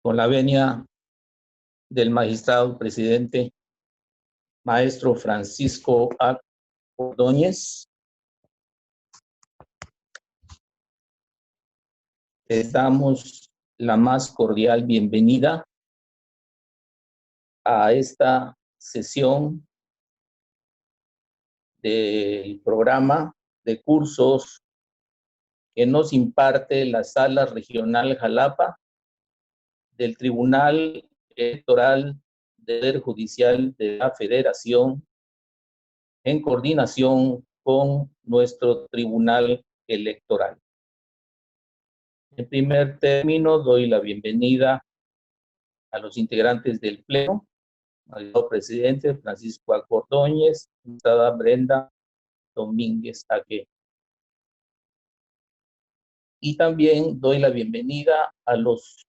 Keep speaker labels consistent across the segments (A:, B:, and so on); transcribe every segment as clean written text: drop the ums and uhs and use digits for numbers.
A: con la venia del magistrado presidente, maestro Francisco A. Ordóñez, les damos la más cordial bienvenida a esta sesión del programa de cursos que nos imparte la Sala Regional Jalapa del Tribunal Electoral del Poder Judicial de la Federación, en coordinación con nuestro Tribunal Electoral. En primer término, doy la bienvenida a los integrantes del Pleno, al presidente Francisco A. Ordóñez, diputada Brenda Domínguez Agué. Y también doy la bienvenida a las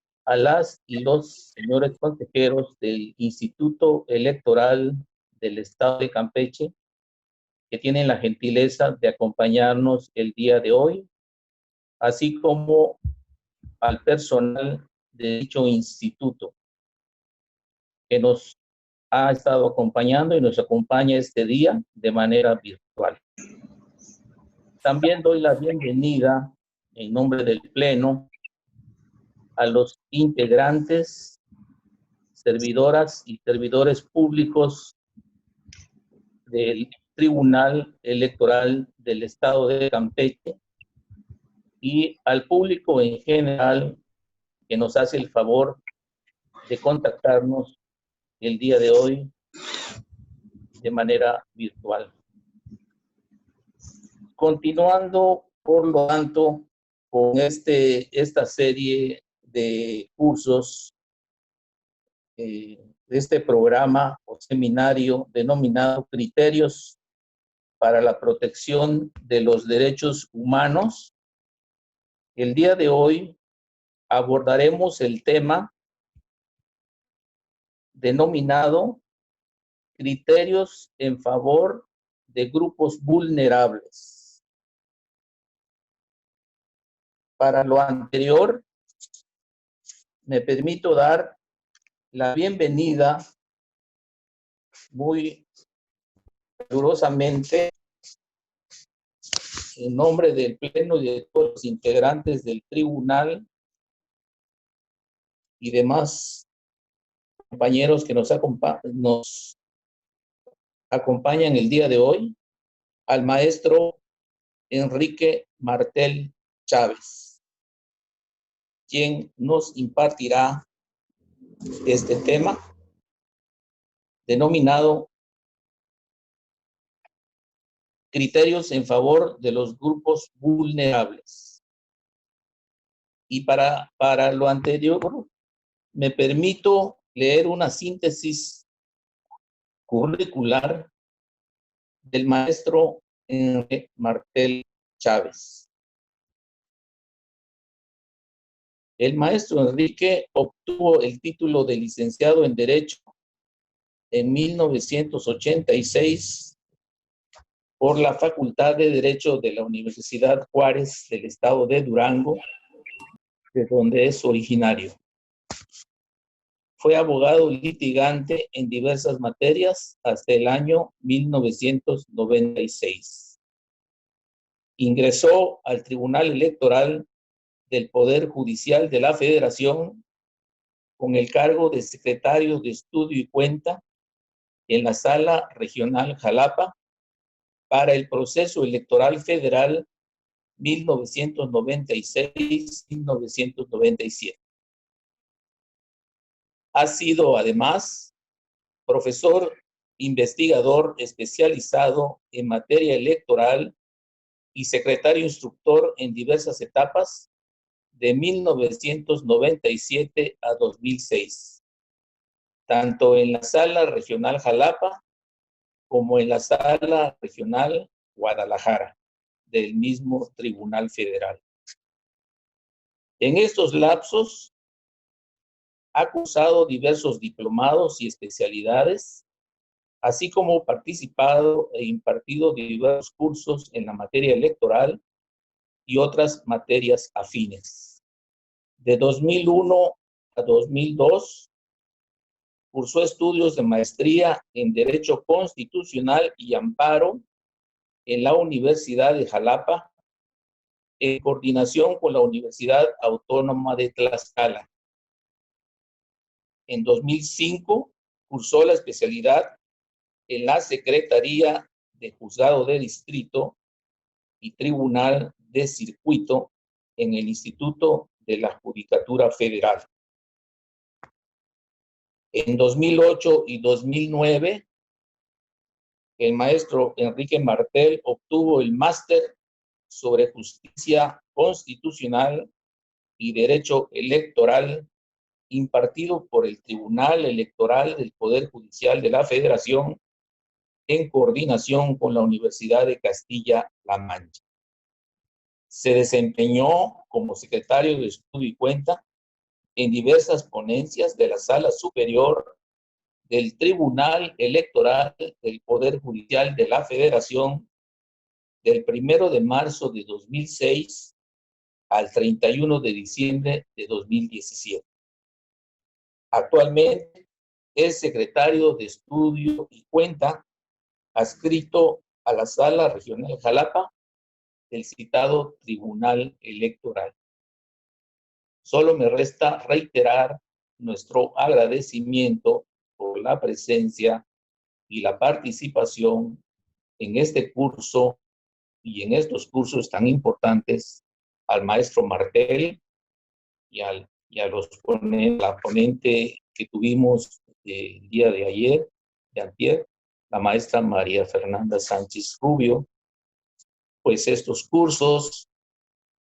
A: y los señores consejeros del Instituto Electoral del Estado de Campeche, que tienen la gentileza de acompañarnos el día de hoy, así como al personal de dicho instituto, que nos ha estado acompañando y nos acompaña este día de manera virtual. También doy la bienvenida en nombre del Pleno a los integrantes, servidoras y servidores públicos del Tribunal Electoral del Estado de Campeche y al público en general que nos hace el favor de contactarnos el día de hoy de manera virtual. Continuando, por lo tanto, con esta serie de cursos, de este programa o seminario denominado Criterios para la Protección de los Derechos Humanos, el día de hoy abordaremos el tema denominado Criterios en favor de grupos vulnerables. Para lo anterior, me permito dar la bienvenida muy calurosamente en nombre del Pleno y de todos los integrantes del tribunal y demás compañeros que nos acompañan el día de hoy, al maestro Enrique Martel Chávez, quien nos impartirá este tema denominado Criterios en favor de los grupos vulnerables. Y para lo anterior, me permito leer una síntesis curricular del maestro Enrique Martel Chávez. El maestro Enrique obtuvo el título de licenciado en Derecho en 1986 por la Facultad de Derecho de la Universidad Juárez del Estado de Durango, de donde es originario. Fue abogado litigante en diversas materias hasta el año 1996. Ingresó al Tribunal Electoral del Poder Judicial de la Federación con el cargo de secretario de Estudio y Cuenta en la Sala Regional Jalapa para el proceso electoral federal 1996-1997. Ha sido además profesor investigador especializado en materia electoral y secretario instructor en diversas etapas de 1997 a 2006, tanto en la Sala Regional Jalapa como en la Sala Regional Guadalajara del mismo Tribunal Federal. En estos lapsos ha cursado diversos diplomados y especialidades, así como participado e impartido diversos cursos en la materia electoral y otras materias afines. De 2001 a 2002, cursó estudios de maestría en Derecho Constitucional y Amparo en la Universidad de Jalapa, en coordinación con la Universidad Autónoma de Tlaxcala. En 2005, cursó la especialidad en la Secretaría de Juzgado de Distrito y Tribunal de Circuito en el Instituto de la Judicatura Federal. En 2008 y 2009, el maestro Enrique Martel obtuvo el máster sobre Justicia Constitucional y Derecho Electoral impartido por el Tribunal Electoral del Poder Judicial de la Federación en coordinación con la Universidad de Castilla-La Mancha. Se desempeñó como secretario de Estudio y Cuenta en diversas ponencias de la Sala Superior del Tribunal Electoral del Poder Judicial de la Federación del 1 de marzo de 2006 al 31 de diciembre de 2017. Actualmente es secretario de Estudio y Cuenta adscrito a la Sala Regional Jalapa del citado Tribunal Electoral. Solo me resta reiterar nuestro agradecimiento por la presencia y la participación en este curso y en estos cursos tan importantes al maestro Martel y a la ponente que tuvimos el día de ayer, de antier, la maestra María Fernanda Sánchez Rubio, pues estos cursos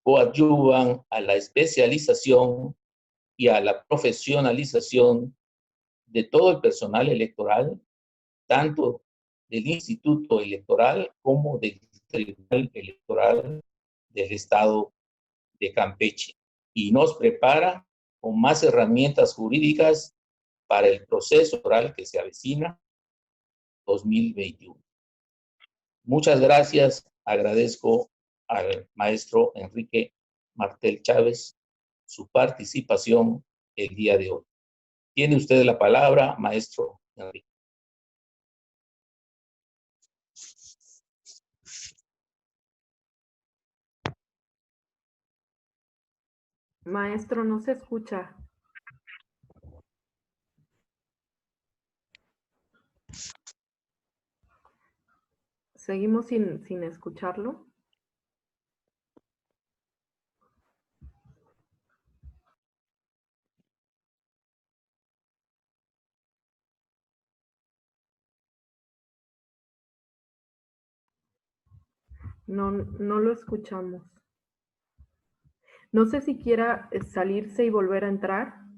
A: coadyuvan a la especialización y a la profesionalización de todo el personal electoral, tanto del Instituto Electoral como del Tribunal Electoral del Estado de Campeche, y nos prepara con más herramientas jurídicas para el proceso electoral que se avecina 2021. Muchas gracias. Agradezco al maestro Enrique Martel Chávez su participación el día de hoy. Tiene usted la palabra, maestro Enrique.
B: Maestro, no se escucha. Seguimos sin escucharlo. No, no lo escuchamos. No sé si quiera salirse y volver a entrar.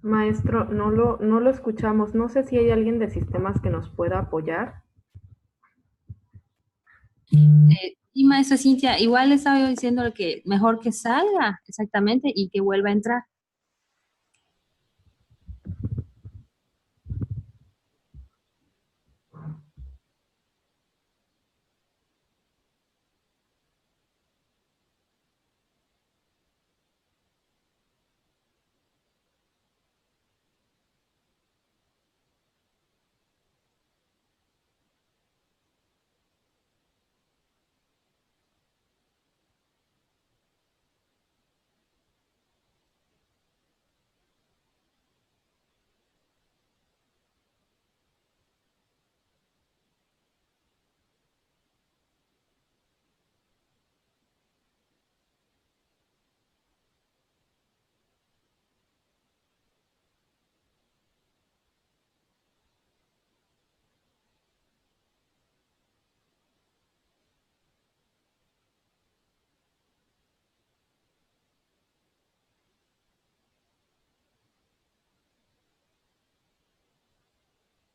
B: Maestro, no lo escuchamos. No sé si hay alguien de sistemas que nos pueda apoyar.
C: Y maestra Cintia, igual le estaba yo diciendo que mejor que salga, exactamente, y que vuelva a entrar.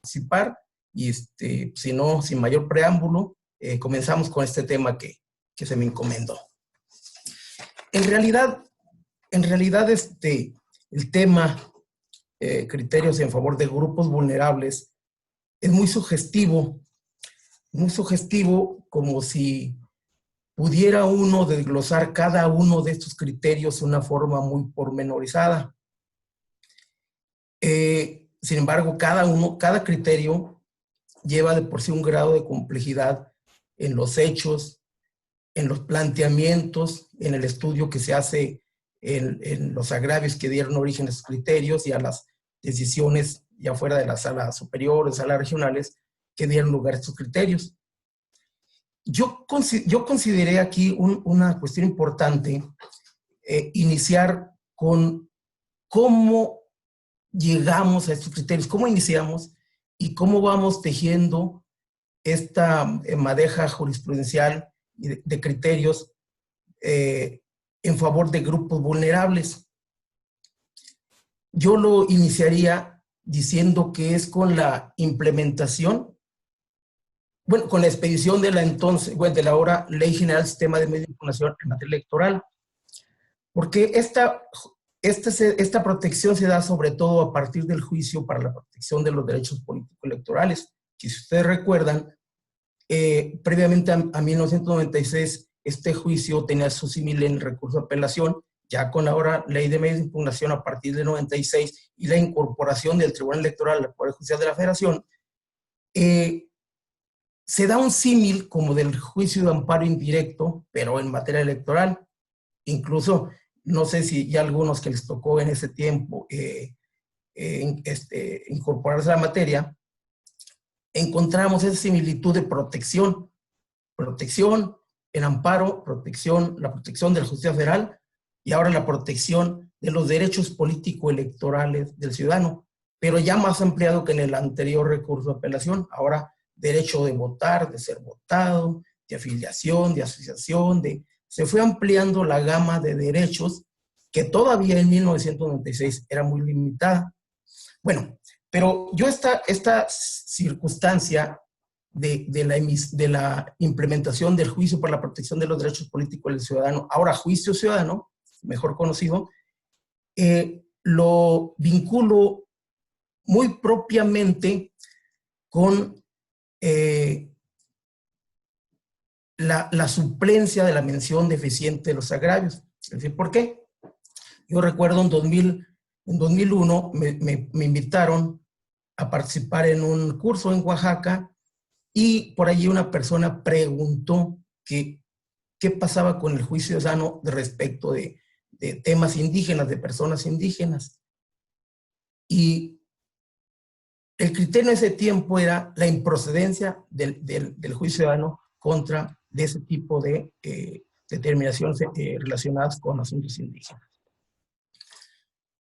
D: participar y si no, sin mayor preámbulo, comenzamos con este tema que se me encomendó. En realidad el tema criterios en favor de grupos vulnerables es muy sugestivo como si pudiera uno desglosar cada uno de estos criterios de una forma muy pormenorizada. Sin embargo, cada criterio lleva de por sí un grado de complejidad en los hechos, en los planteamientos, en el estudio que se hace en los agravios que dieron origen a esos criterios y a las decisiones ya fuera de la sala superior, de salas regionales, que dieron lugar a estos criterios. Yo consideré aquí una cuestión importante, iniciar con cómo llegamos a estos criterios, cómo iniciamos y cómo vamos tejiendo esta madeja jurisprudencial de criterios en favor de grupos vulnerables. Yo lo iniciaría diciendo que es con la implementación, con la expedición de de la ahora Ley General del Sistema de Medios de Impugnación en materia electoral, porque esta protección se da sobre todo a partir del juicio para la protección de los derechos políticos electorales, que si ustedes recuerdan, previamente a 1996, este juicio tenía su símil en el recurso de apelación, ya con la ahora Ley de Medios de Impugnación a partir de 96 y la incorporación del Tribunal Electoral al Poder Judicial de la Federación, se da un símil como del juicio de amparo indirecto, pero en materia electoral. Incluso, no sé si ya algunos que les tocó en ese tiempo incorporarse a la materia, encontramos esa similitud de protección en amparo, la protección de la justicia federal y ahora la protección de los derechos político-electorales del ciudadano, pero ya más ampliado que en el anterior recurso de apelación. Ahora derecho de votar, de ser votado, de afiliación, de asociación, se fue ampliando la gama de derechos que todavía en 1996 era muy limitada. Bueno, pero yo esta circunstancia de la implementación del juicio por la protección de los derechos políticos del ciudadano, ahora juicio ciudadano, mejor conocido, lo vinculo muy propiamente con la suplencia de la mención deficiente de los agravios. Es decir, ¿por qué? Yo recuerdo en 2001 me invitaron a participar en un curso en Oaxaca y por allí una persona preguntó qué pasaba con el juicio ciudadano respecto de temas indígenas, de personas indígenas. Y el criterio en ese tiempo era la improcedencia del juicio ciudadano contra de ese tipo de determinaciones relacionadas con asuntos indígenas.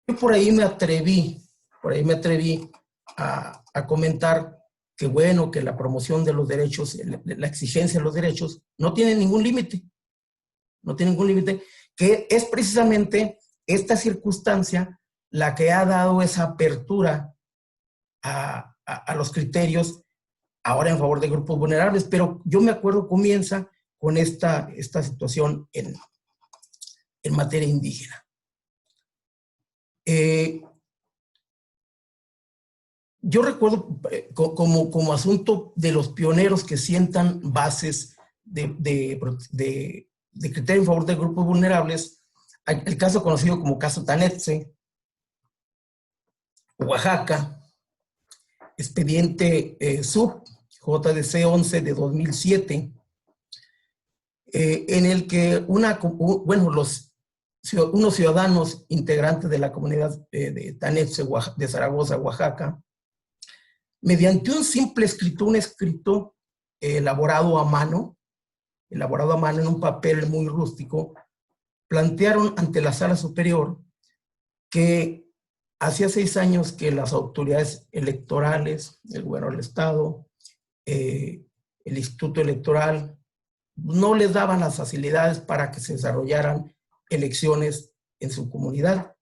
D: Yo por ahí me atreví a comentar que bueno, que la promoción de los derechos, la exigencia de los derechos no tiene ningún límite, que es precisamente esta circunstancia la que ha dado esa apertura a los criterios ahora en favor de grupos vulnerables, pero yo me acuerdo comienza con esta situación en materia indígena. Yo recuerdo como asunto de los pioneros que sientan bases de criterio en favor de grupos vulnerables, el caso conocido como caso Tanetse, Oaxaca, expediente sub JDC 11 de 2007, en el que unos ciudadanos integrantes de la comunidad de Tanetse de Zaragoza, Oaxaca, mediante un simple escrito, elaborado a mano en un papel muy rústico, plantearon ante la sala superior que hacía 6 años que las autoridades electorales, el gobierno del Estado, el Instituto Electoral, no les daban las facilidades para que se desarrollaran elecciones en su comunidad.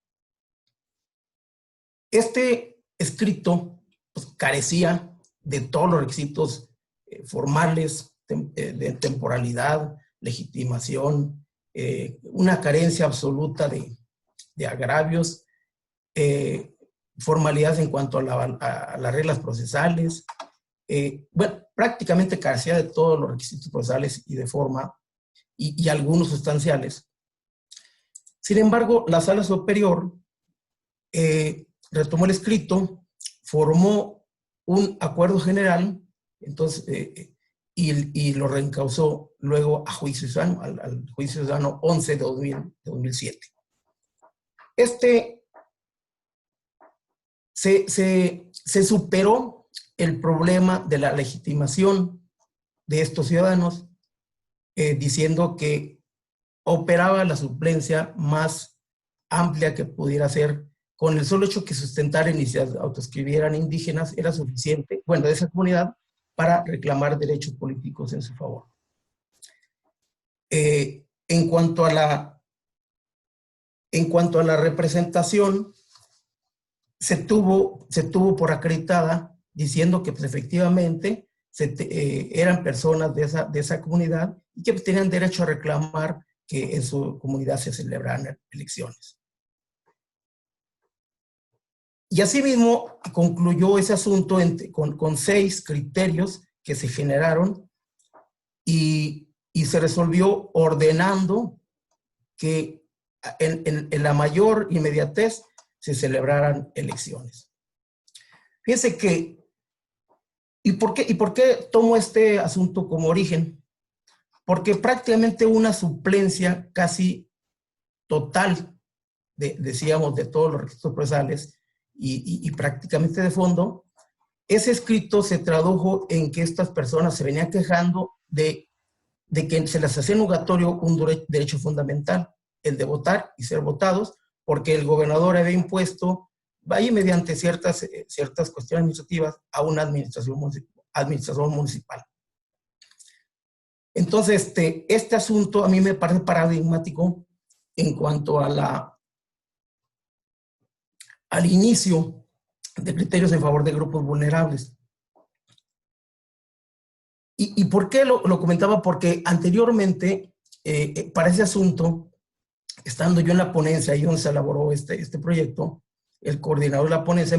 D: Este escrito pues, carecía de todos los requisitos formales, de temporalidad, legitimación, una carencia absoluta de agravios, formalidades en cuanto a las reglas procesales, bueno, prácticamente carecía de todos los requisitos procesales y de forma, y algunos sustanciales. Sin embargo, la Sala Superior retomó el escrito, formó un acuerdo general, entonces, y lo reencausó luego a juicio ciudadano, al juicio ciudadano 11 de 2007. Se superó el problema de la legitimación de estos ciudadanos, diciendo que operaba la suplencia más amplia que pudiera ser, con el solo hecho que sustentaran y se autoescribieran indígenas era suficiente, bueno, de esa comunidad, para reclamar derechos políticos en su favor. En cuanto a la representación, se tuvo por acreditada, diciendo que pues, efectivamente eran personas de esa comunidad y que pues, tenían derecho a reclamar que en su comunidad se celebraran elecciones. Y asimismo concluyó ese asunto con 6 criterios que se generaron y se resolvió ordenando que en la mayor inmediatez se celebraran elecciones. Fíjense que, ¿y por qué tomo este asunto como origen? Porque prácticamente una suplencia casi total, decíamos, de todos los requisitos procesales y prácticamente de fondo, ese escrito se tradujo en que estas personas se venían quejando de que se les hacía nugatorio un derecho fundamental, el de votar y ser votados, porque el gobernador había impuesto, ahí mediante ciertas cuestiones administrativas, a una administración municipal. Entonces, este asunto a mí me parece paradigmático en cuanto al inicio de criterios en favor de grupos vulnerables. ¿Y por qué lo comentaba? Porque anteriormente, para ese asunto, estando yo en la ponencia, ahí donde se elaboró este proyecto, el coordinador de la ponencia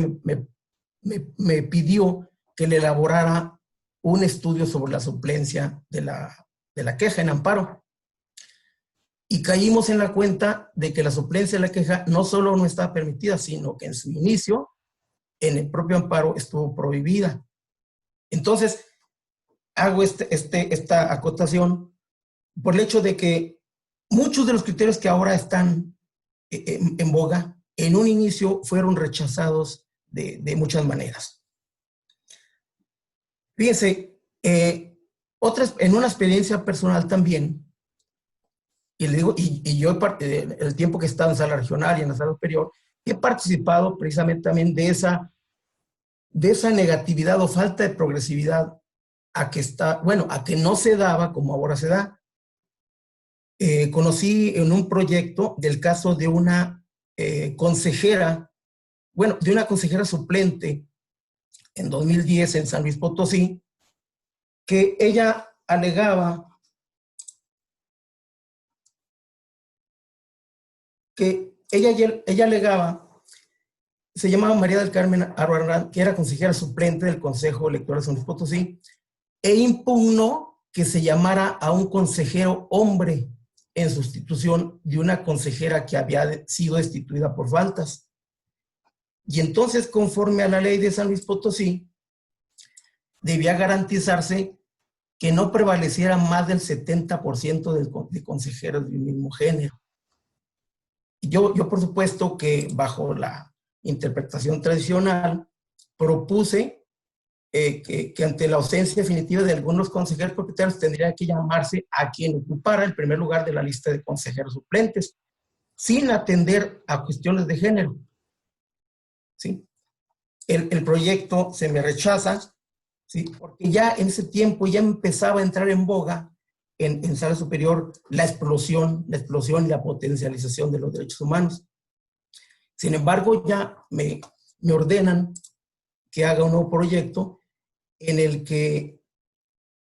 D: me pidió que le elaborara un estudio sobre la suplencia de la queja en amparo. Y caímos en la cuenta de que la suplencia de la queja no solo no estaba permitida, sino que en su inicio, en el propio amparo, estuvo prohibida. Entonces, hago esta acotación por el hecho de que muchos de los criterios que ahora están en boga, en un inicio fueron rechazados de muchas maneras. Fíjense, en una experiencia personal también, y le digo, y yo el tiempo que he estado en sala regional y en la sala superior, he participado precisamente también de esa negatividad o falta de progresividad a que no se daba como ahora se da. Conocí en un proyecto del caso de una consejera suplente en 2010 en San Luis Potosí, que ella alegaba se llamaba María del Carmen Arbarán, que era consejera suplente del Consejo Electoral de San Luis Potosí, e impugnó que se llamara a un consejero hombre en sustitución de una consejera que había sido destituida por faltas. Y entonces, conforme a la ley de San Luis Potosí, debía garantizarse que no prevaleciera más del 70% de consejeros de un mismo género. Yo, por supuesto, que bajo la interpretación tradicional, propuse que ante la ausencia definitiva de algunos consejeros propietarios tendría que llamarse a quien ocupara el primer lugar de la lista de consejeros suplentes, sin atender a cuestiones de género. ¿Sí? El proyecto se me rechaza, ¿sí? Porque ya en ese tiempo ya empezaba a entrar en boga en sala superior la explosión y la potencialización de los derechos humanos. Sin embargo, ya me ordenan que haga un nuevo proyecto en el que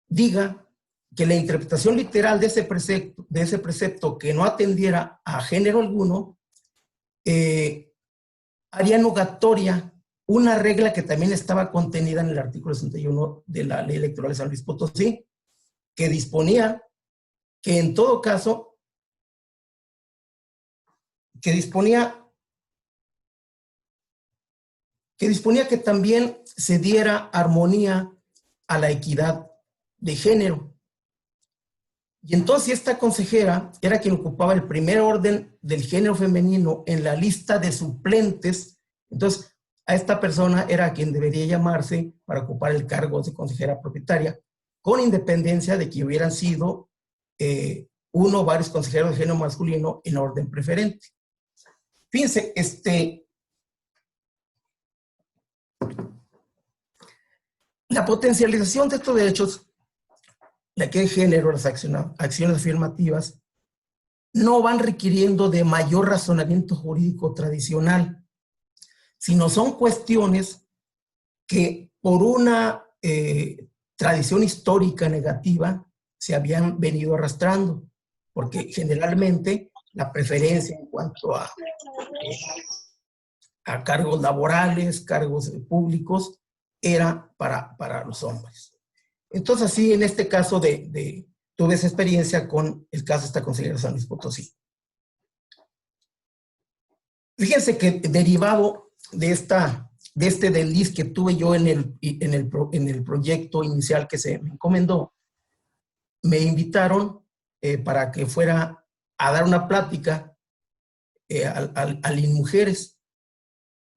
D: diga que la interpretación literal de ese precepto que no atendiera a género alguno, haría nugatoria una regla que también estaba contenida en el artículo 61 de la Ley Electoral de San Luis Potosí, que disponía que en todo caso, que disponía que también se diera armonía a la equidad de género. Y entonces esta consejera era quien ocupaba el primer orden del género femenino en la lista de suplentes. Entonces, a esta persona era quien debería llamarse para ocupar el cargo de consejera propietaria, con independencia de que hubieran sido uno o varios consejeros de género masculino en orden preferente. Fíjense, la potencialización de estos derechos, la que de género, las acciones afirmativas, no van requiriendo de mayor razonamiento jurídico tradicional, sino son cuestiones que por una tradición histórica negativa se habían venido arrastrando, porque generalmente la preferencia en cuanto a cargos laborales, cargos públicos, era para los hombres. Entonces, así en este caso tuve esa experiencia con el caso de esta consejera de San Luis Potosí. Fíjense que derivado de este desliz que tuve yo en el proyecto inicial que se me encomendó, me invitaron para que fuera a dar una plática al INMujeres.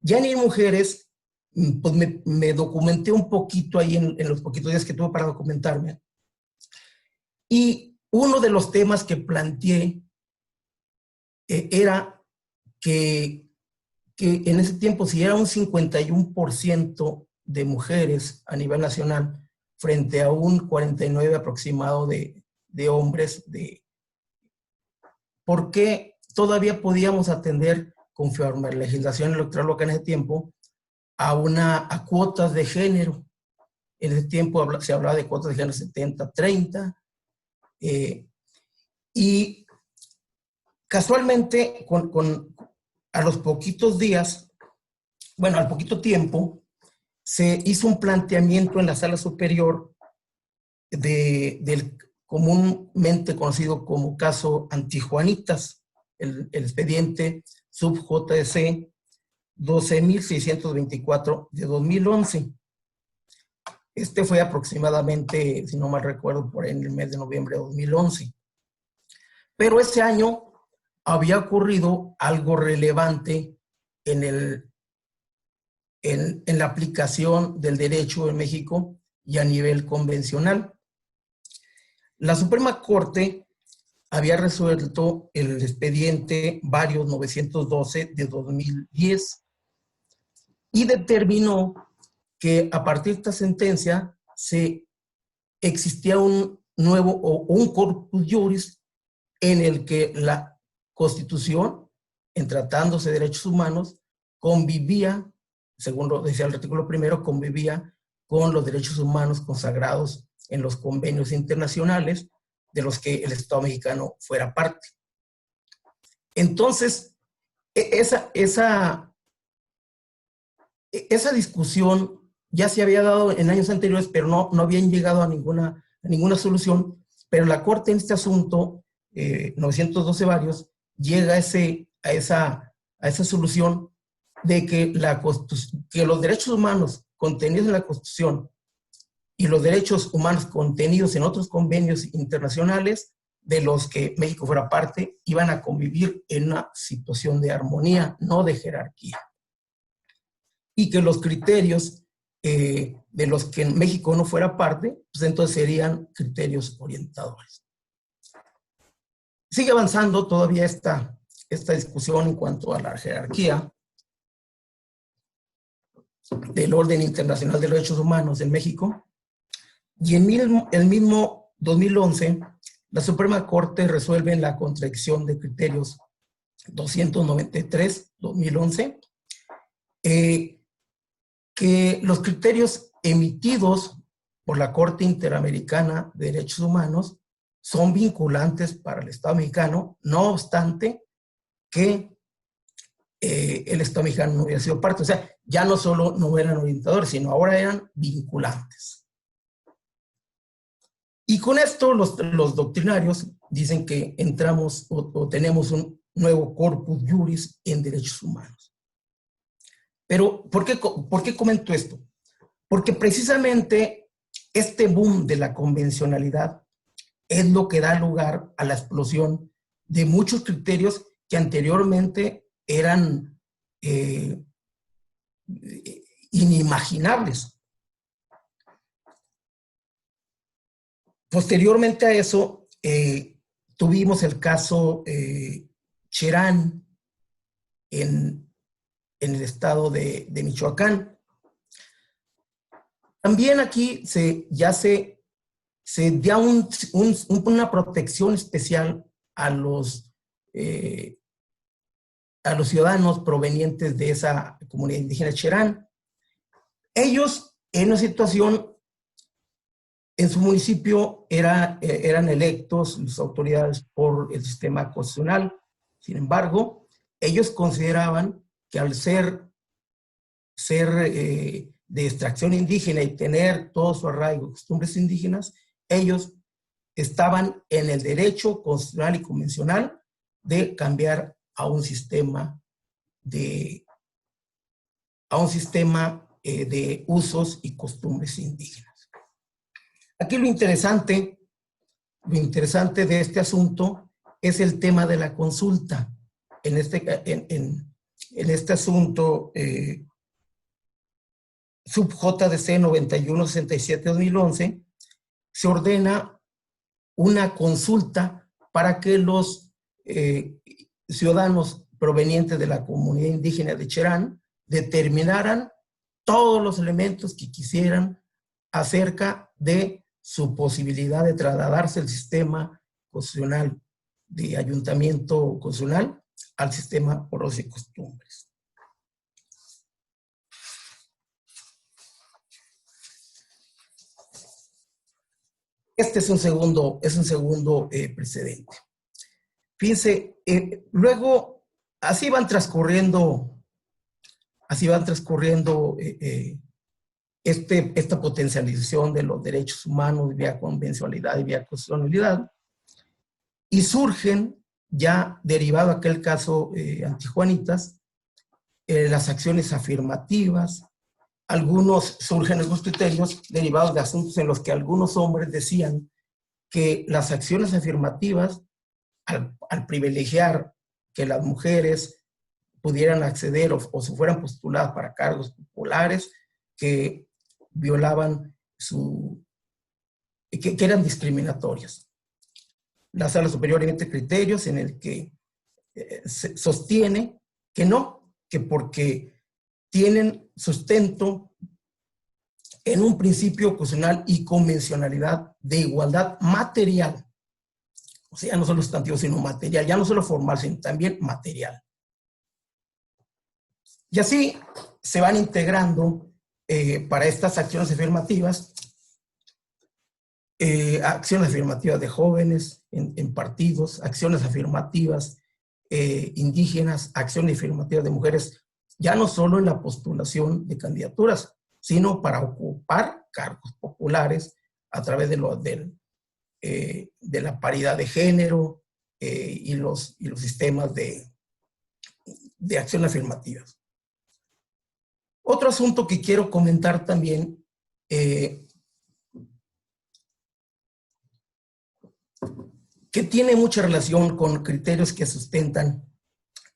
D: Ya en INMujeres, pues me documenté un poquito ahí en los poquitos días que tuve para documentarme. Y uno de los temas que planteé era que en ese tiempo, si era un 51% de mujeres a nivel nacional frente a un 49% aproximado de hombres, ¿por qué todavía podíamos atender, conforme a la legislación electoral local en ese tiempo, a cuotas de género? En ese tiempo se hablaba de cuotas de género 70-30, y casualmente a los poquitos días, bueno, al poquito tiempo, se hizo un planteamiento en la sala superior del comúnmente conocido como caso Antijuanitas, el expediente sub JC 12.624 de 2011. Este fue aproximadamente, si no mal recuerdo, por en el mes de noviembre de 2011. Pero ese año había ocurrido algo relevante en la aplicación del derecho en México y a nivel convencional. La Suprema Corte había resuelto el expediente varios 912 de 2010 y determinó que a partir de esta sentencia existía un nuevo o un corpus juris en el que la Constitución, en tratándose de derechos humanos, convivía, según lo decía el artículo primero, convivía con los derechos humanos consagrados en los convenios internacionales de los que el Estado mexicano fuera parte. Entonces, esa discusión ya se había dado en años anteriores, pero no habían llegado a ninguna solución, pero la Corte en este asunto, 912 varios, llega a esa solución de que los derechos humanos contenidos en la Constitución y los derechos humanos contenidos en otros convenios internacionales de los que México fuera parte iban a convivir en una situación de armonía, no de jerarquía. Y que los criterios de los que México no fuera parte, pues entonces serían criterios orientadores. Sigue avanzando todavía esta discusión en cuanto a la jerarquía del orden internacional de los derechos humanos en México. Y en el mismo 2011, la Suprema Corte resuelve en la contradicción de criterios 293-2011 que los criterios emitidos por la Corte Interamericana de Derechos Humanos son vinculantes para el Estado mexicano, no obstante que el Estado mexicano no hubiera sido parte. O sea, ya no solo no eran orientadores, sino ahora eran vinculantes. Y con esto los doctrinarios dicen que entramos o tenemos un nuevo corpus juris en derechos humanos. Pero, ¿por qué comento esto? Porque precisamente este boom de la convencionalidad es lo que da lugar a la explosión de muchos criterios que anteriormente eran inimaginables. Posteriormente a eso, tuvimos el caso Cherán en el estado de Michoacán. También aquí ya se da una protección especial a los ciudadanos provenientes de esa comunidad indígena Cherán. Ellos, en una situación, en su municipio eran electos las autoridades por el sistema constitucional. Sin embargo, ellos consideraban que al ser de extracción indígena y tener todo su arraigo de costumbres indígenas, ellos estaban en el derecho constitucional y convencional de cambiar a un sistema de usos y costumbres indígenas. Aquí lo interesante de este asunto es el tema de la consulta. En este asunto, sub JDC 9167-2011, se ordena una consulta para que los ciudadanos provenientes de la comunidad indígena de Cherán determinaran todos los elementos que quisieran acerca de su posibilidad de trasladarse del sistema constitucional de ayuntamiento constitucional al sistema por usos y costumbres. Este es un segundo precedente. Fíjense, luego así van transcurriendo esta potencialización de los derechos humanos vía convencionalidad y vía constitucionalidad, y surgen, ya derivado de aquel caso antijuanitas, las acciones afirmativas. Surgen algunos criterios derivados de asuntos en los que algunos hombres decían que las acciones afirmativas, al privilegiar que las mujeres pudieran acceder o se fueran postuladas para cargos populares, que violaban que eran discriminatorias. La Sala Superior emite criterios en el que se sostiene que no, que porque tienen sustento en un principio constitucional y convencionalidad de igualdad material. O sea, no solo sustantivo, sino material, ya no solo formal, sino también material. Y así se van integrando para estas acciones afirmativas, acciones afirmativas de jóvenes en partidos, acciones afirmativas indígenas, acciones afirmativas de mujeres, ya no solo en la postulación de candidaturas, sino para ocupar cargos populares a través de la paridad de género y los sistemas de acción afirmativas. Otro asunto que quiero comentar también, que tiene mucha relación con criterios que sustentan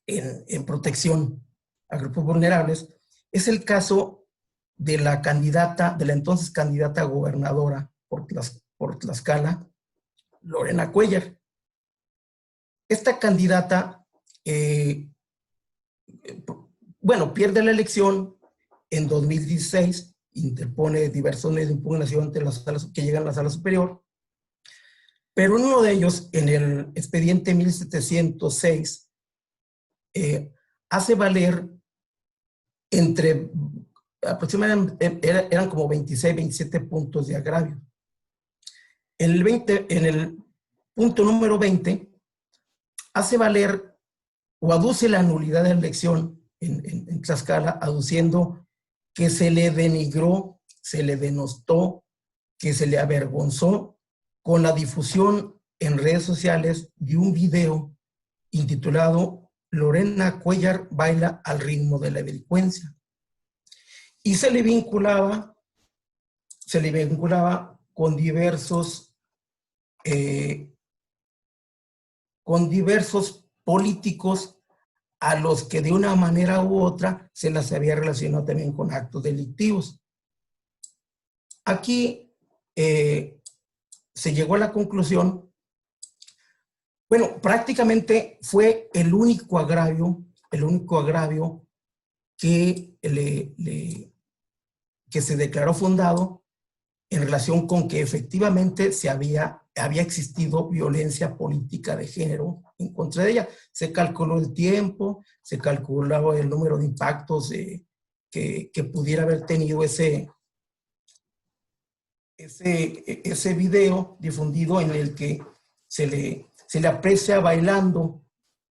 D: en protección a grupos vulnerables, es el caso de la entonces candidata a gobernadora por Tlaxcala, Lorena Cuellar. Esta candidata, pierde la elección en 2016, interpone diversos medios de impugnación que llegan a la Sala Superior, pero en uno de ellos, en el expediente 1706, hace valer, entre aproximadamente eran como 26, 27 puntos de agravio. En el punto número 20, hace valer o aduce la nulidad de la elección en Tlaxcala, aduciendo que se le denigró, se le denostó, que se le avergonzó con la difusión en redes sociales de un video intitulado Lorena Cuéllar baila al ritmo de la delincuencia. Y se le vinculaba con diversos políticos a los que de una manera u otra se las había relacionado también con actos delictivos. Aquí se llegó a la conclusión, bueno, prácticamente fue el único agravio que se declaró fundado en relación con que efectivamente había existido violencia política de género en contra de ella. Se calculó el tiempo, se calculaba el número de impactos que pudiera haber tenido ese video difundido en el que se le aprecia bailando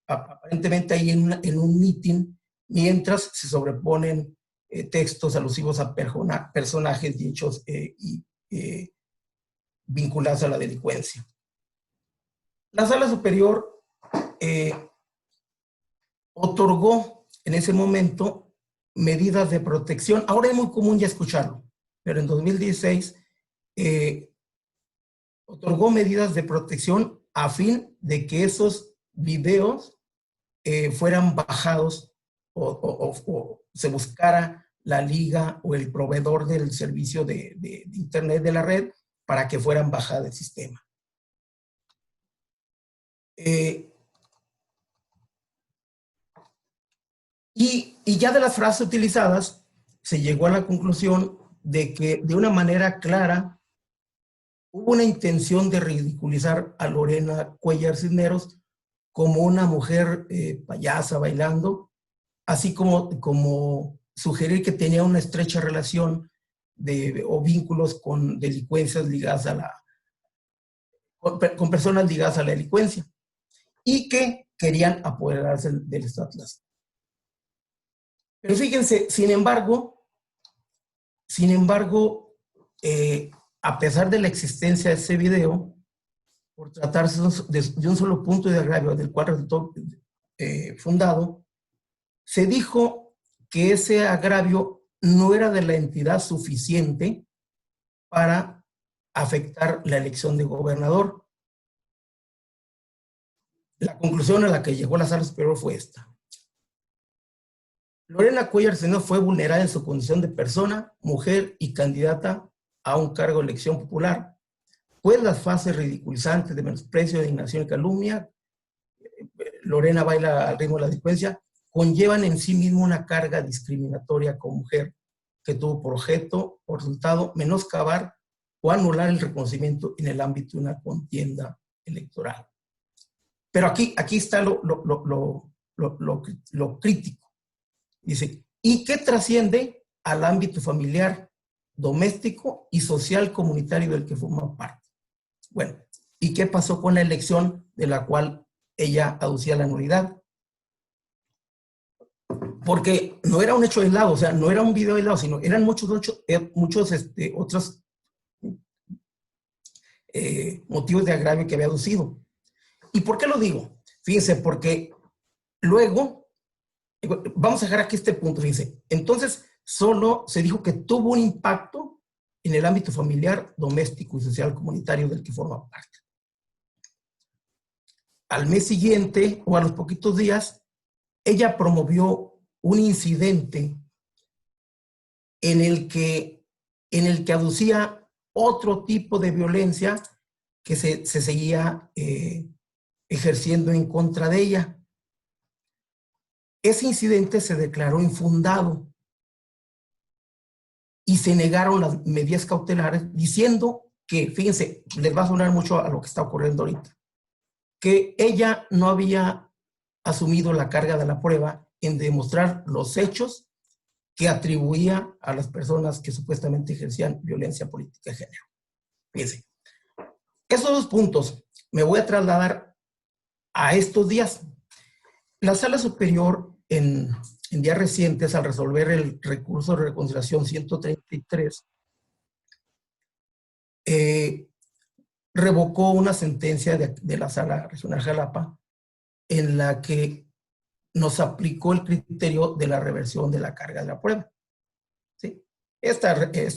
D: aparentemente ahí en un mitin, mientras se sobreponen textos alusivos a personajes y hechos vinculados a la delincuencia. La Sala Superior otorgó en ese momento medidas de protección. Ahora es muy común ya escucharlo, pero en 2016 otorgó medidas de protección a fin de que esos videos fueran bajados o se buscara la liga o el proveedor del servicio de internet de la red para que fueran bajadas del sistema. Y ya de las frases utilizadas se llegó a la conclusión de que de una manera clara hubo una intención de ridiculizar a Lorena Cuéllar Cisneros como una mujer payasa bailando, así como sugerir que tenía una estrecha relación o vínculos con delincuencias ligadas con personas ligadas a la delincuencia, y que querían apoderarse del Estado Tlaxcala. Pero fíjense, sin embargo, a pesar de la existencia de ese video, por tratarse de un solo punto de agravio del cual resultó fundado, se dijo que ese agravio no era de la entidad suficiente para afectar la elección de gobernador. La conclusión a la que llegó la Sala Superior fue esta. Lorena Cuéllar Cisneros fue vulnerada en su condición de persona, mujer y candidata a un cargo de elección popular, pues las fases ridiculizantes de menosprecio, de indignación y calumnia, Lorena baila al ritmo de la delincuencia, conllevan en sí mismo una carga discriminatoria como mujer que tuvo por objeto o resultado menoscabar o anular el reconocimiento en el ámbito de una contienda electoral. Pero aquí está lo crítico. Dice, ¿y qué trasciende al ámbito familiar, doméstico y social comunitario del que forma parte? Bueno, ¿y qué pasó con la elección de la cual ella aducía la nulidad? Porque no era un hecho aislado, o sea, no era un video aislado, sino eran muchos otros motivos de agravio que había aducido. ¿Y por qué lo digo? Fíjense, porque luego, vamos a dejar aquí este punto, fíjense, entonces solo se dijo que tuvo un impacto en el ámbito familiar, doméstico y social comunitario del que forma parte. Al mes siguiente, o a los poquitos días, ella promovió un incidente en el que aducía otro tipo de violencia que se seguía ejerciendo en contra de ella. Ese incidente se declaró infundado y se negaron las medidas cautelares diciendo que, fíjense, les va a sonar mucho a lo que está ocurriendo ahorita, que ella no había asumido la carga de la prueba en demostrar los hechos que atribuía a las personas que supuestamente ejercían violencia política de género. Fíjense, esos dos puntos me voy a trasladar a estos días. La Sala Superior, en días recientes, al resolver el recurso de reconciliación 133, revocó una sentencia de la Sala Regional Jalapa en la que nos aplicó el criterio de la reversión de la carga de la prueba. ¿Sí? Esta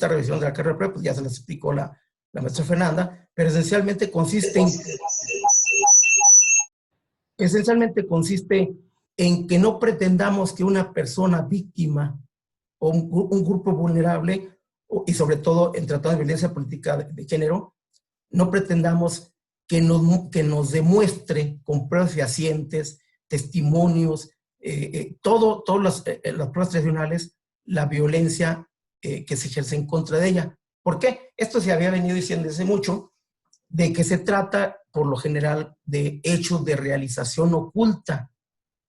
D: revisión de la carga de la prueba, pues ya se las explicó la maestra Fernanda, pero esencialmente consiste en que no pretendamos que una persona víctima o un grupo vulnerable, y sobre todo en tratado de violencia política de género, no pretendamos que nos demuestre con pruebas fehacientes, testimonios, todas las pruebas tradicionales, la violencia que se ejerce en contra de ella. ¿Por qué? Esto se había venido diciendo desde mucho, de que se trata, por lo general, de hechos de realización oculta,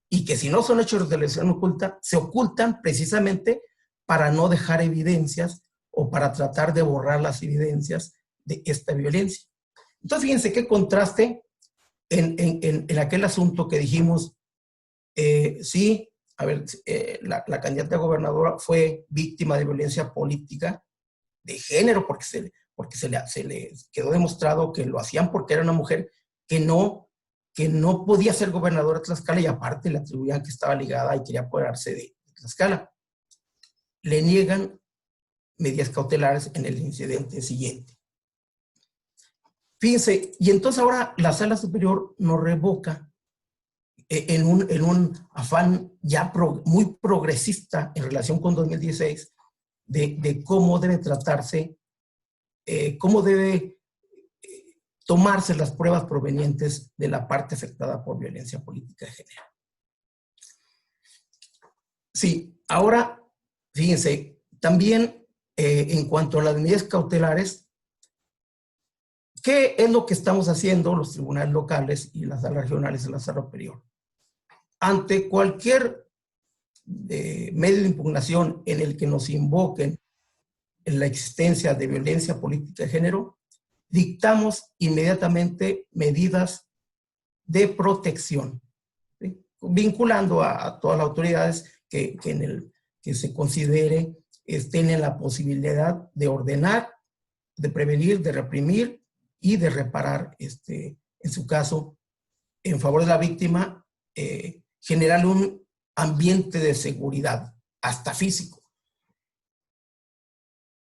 D: y que si no son hechos de realización oculta, se ocultan precisamente para no dejar evidencias o para tratar de borrar las evidencias de esta violencia. Entonces, fíjense qué contraste en aquel asunto que dijimos, sí, a ver, la candidata a gobernadora fue víctima de violencia política de género, porque se le quedó demostrado que lo hacían porque era una mujer que no podía ser gobernadora de Tlaxcala, y aparte le atribuían que estaba ligada y quería apoderarse de Tlaxcala. Le niegan medidas cautelares en el incidente siguiente. Fíjense, y entonces ahora la Sala Superior nos revoca en un afán ya muy progresista en relación con 2016 de cómo debe tratarse, cómo debe tomarse las pruebas provenientes de la parte afectada por violencia política de género. Sí, ahora, fíjense, también en cuanto a las medidas cautelares, ¿qué es lo que estamos haciendo los tribunales locales y las salas regionales de la Sala Superior? Ante cualquier medio de impugnación en el que nos invoquen en la existencia de violencia política de género, dictamos inmediatamente medidas de protección, ¿sí? Vinculando a todas las autoridades que se considere tienen la posibilidad de ordenar, de prevenir, de reprimir y de reparar, en su caso, en favor de la víctima, generar un ambiente de seguridad, hasta físico.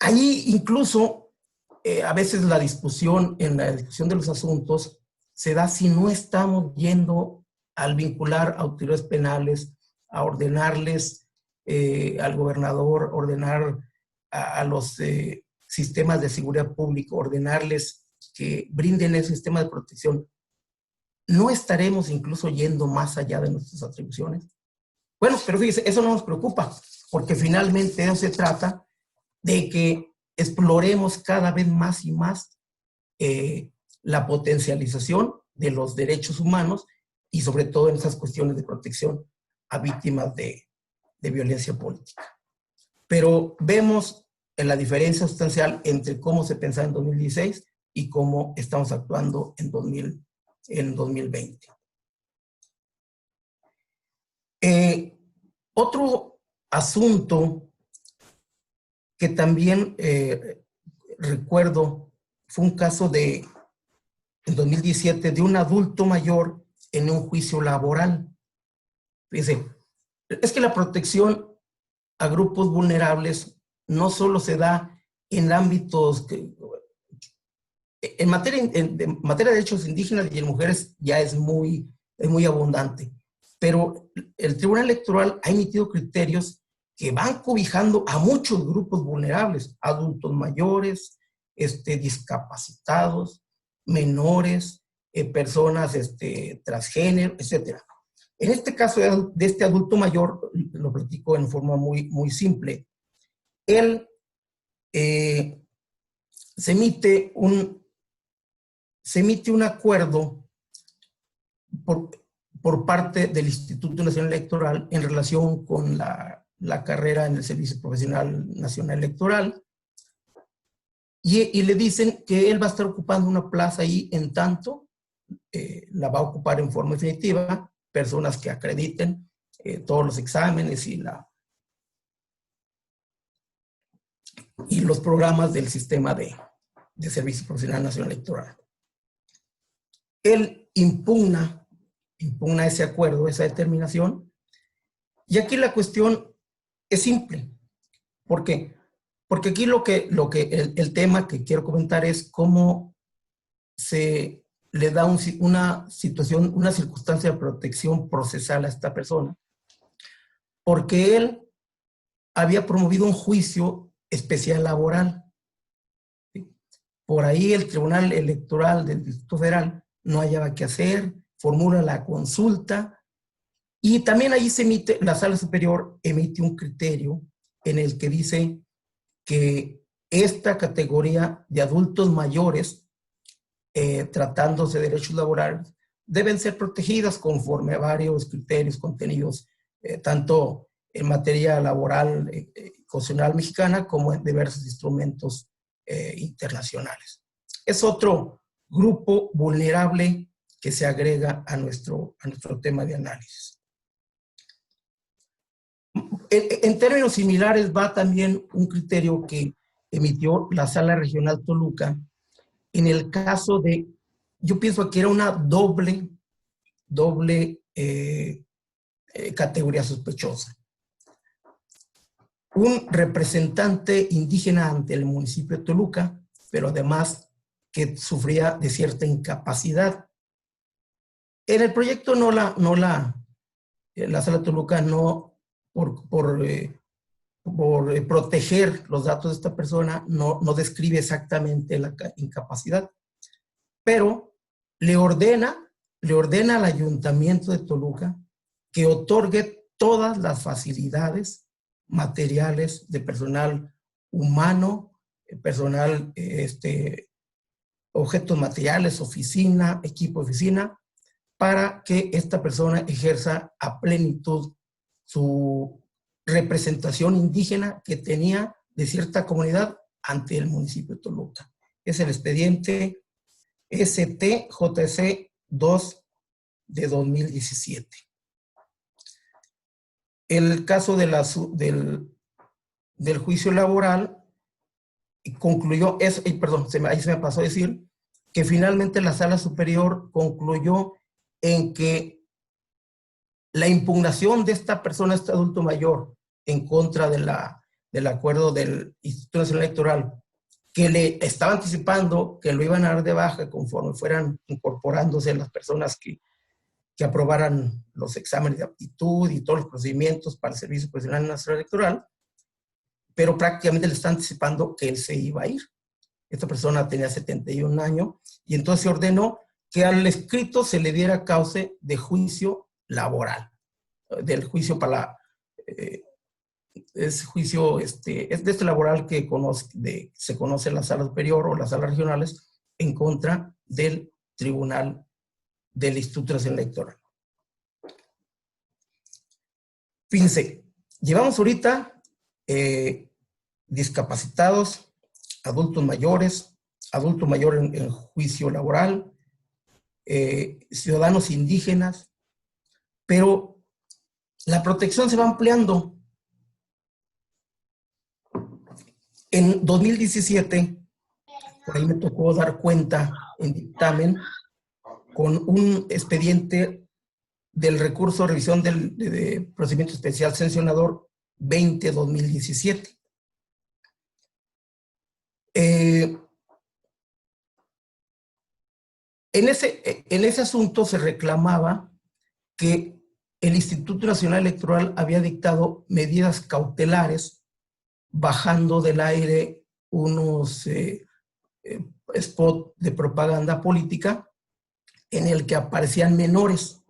D: Ahí incluso, a veces la discusión de los asuntos se da si no estamos yendo al vincular a autoridades penales, a ordenarles al gobernador, ordenar a los sistemas de seguridad pública, ordenarles que brinden el sistema de protección. ¿No estaremos incluso yendo más allá de nuestras atribuciones? Bueno, pero fíjese, eso no nos preocupa, porque finalmente eso se trata de que exploremos cada vez más y más la potencialización de los derechos humanos y sobre todo en esas cuestiones de protección a víctimas de violencia política. Pero vemos la diferencia sustancial entre cómo se pensaba en 2016 y cómo estamos actuando en 2020. Otro asunto que también recuerdo fue un caso en 2017 de un adulto mayor en un juicio laboral. Fíjense, es que la protección a grupos vulnerables no solo se da en ámbitos en materia de derechos indígenas y en mujeres ya es muy abundante, pero el Tribunal Electoral ha emitido criterios que van cobijando a muchos grupos vulnerables, adultos mayores, discapacitados, menores, personas transgénero, etc. En este caso de este adulto mayor, lo platico en forma muy simple, él se emite un acuerdo por parte del Instituto Nacional Electoral en relación con la la carrera en el Servicio Profesional Nacional Electoral, y le dicen que él va a estar ocupando una plaza ahí en tanto la va a ocupar en forma definitiva personas que acrediten todos los exámenes y los programas del sistema de Servicio Profesional Nacional Electoral. Él impugna ese acuerdo, esa determinación, y aquí la cuestión es simple. ¿Por qué? Porque aquí el tema que quiero comentar es cómo se le da una situación, una circunstancia de protección procesal a esta persona, porque él había promovido un juicio especial laboral. Por ahí el Tribunal Electoral del Distrito Federal no hallaba qué hacer, formula la consulta, y también ahí la Sala Superior emite un criterio en el que dice que esta categoría de adultos mayores, tratándose de derechos laborales, deben ser protegidas conforme a varios criterios contenidos, tanto en materia laboral constitucional mexicana como en diversos instrumentos internacionales. Es otro grupo vulnerable que se agrega a nuestro tema de análisis. En términos similares va también un criterio que emitió la Sala Regional Toluca en el caso de, yo pienso que era una doble categoría sospechosa. Un representante indígena ante el municipio de Toluca, pero además que sufría de cierta incapacidad. En el proyecto la Sala de Toluca no, por proteger los datos de esta persona, no describe exactamente la incapacidad, pero le ordena al Ayuntamiento de Toluca que otorgue todas las facilidades materiales de personal humano, personal, objetos materiales, oficina, equipo de oficina, para que esta persona ejerza a plenitud su representación indígena que tenía de cierta comunidad ante el municipio de Toluca. Es el expediente STJC 2 de 2017. El caso del juicio laboral concluyó, ahí se me pasó a decir, que finalmente la Sala Superior concluyó en que la impugnación de esta persona, este adulto mayor, en contra del acuerdo del Instituto Nacional Electoral, que le estaba anticipando que lo iban a dar de baja conforme fueran incorporándose las personas que aprobaran los exámenes de aptitud y todos los procedimientos para el Servicio Profesional Nacional Electoral, pero prácticamente le está anticipando que él se iba a ir. Esta persona tenía 71 años y entonces se ordenó que al escrito se le diera cauce de juicio laboral, del juicio para es juicio, es de este laboral que se conoce en la Sala Superior o las salas regionales en contra del Tribunal del Instituto Nacional Electoral. Fíjense, llevamos ahorita discapacitados, adultos mayores, adulto mayor en juicio laboral, ciudadanos indígenas, pero la protección se va ampliando. En 2017, por ahí me tocó dar cuenta en dictamen con un expediente del recurso de revisión de procedimiento especial sancionador 20-2017. En ese asunto se reclamaba que el Instituto Nacional Electoral había dictado medidas cautelares bajando del aire unos spots de propaganda política en el que aparecían menores.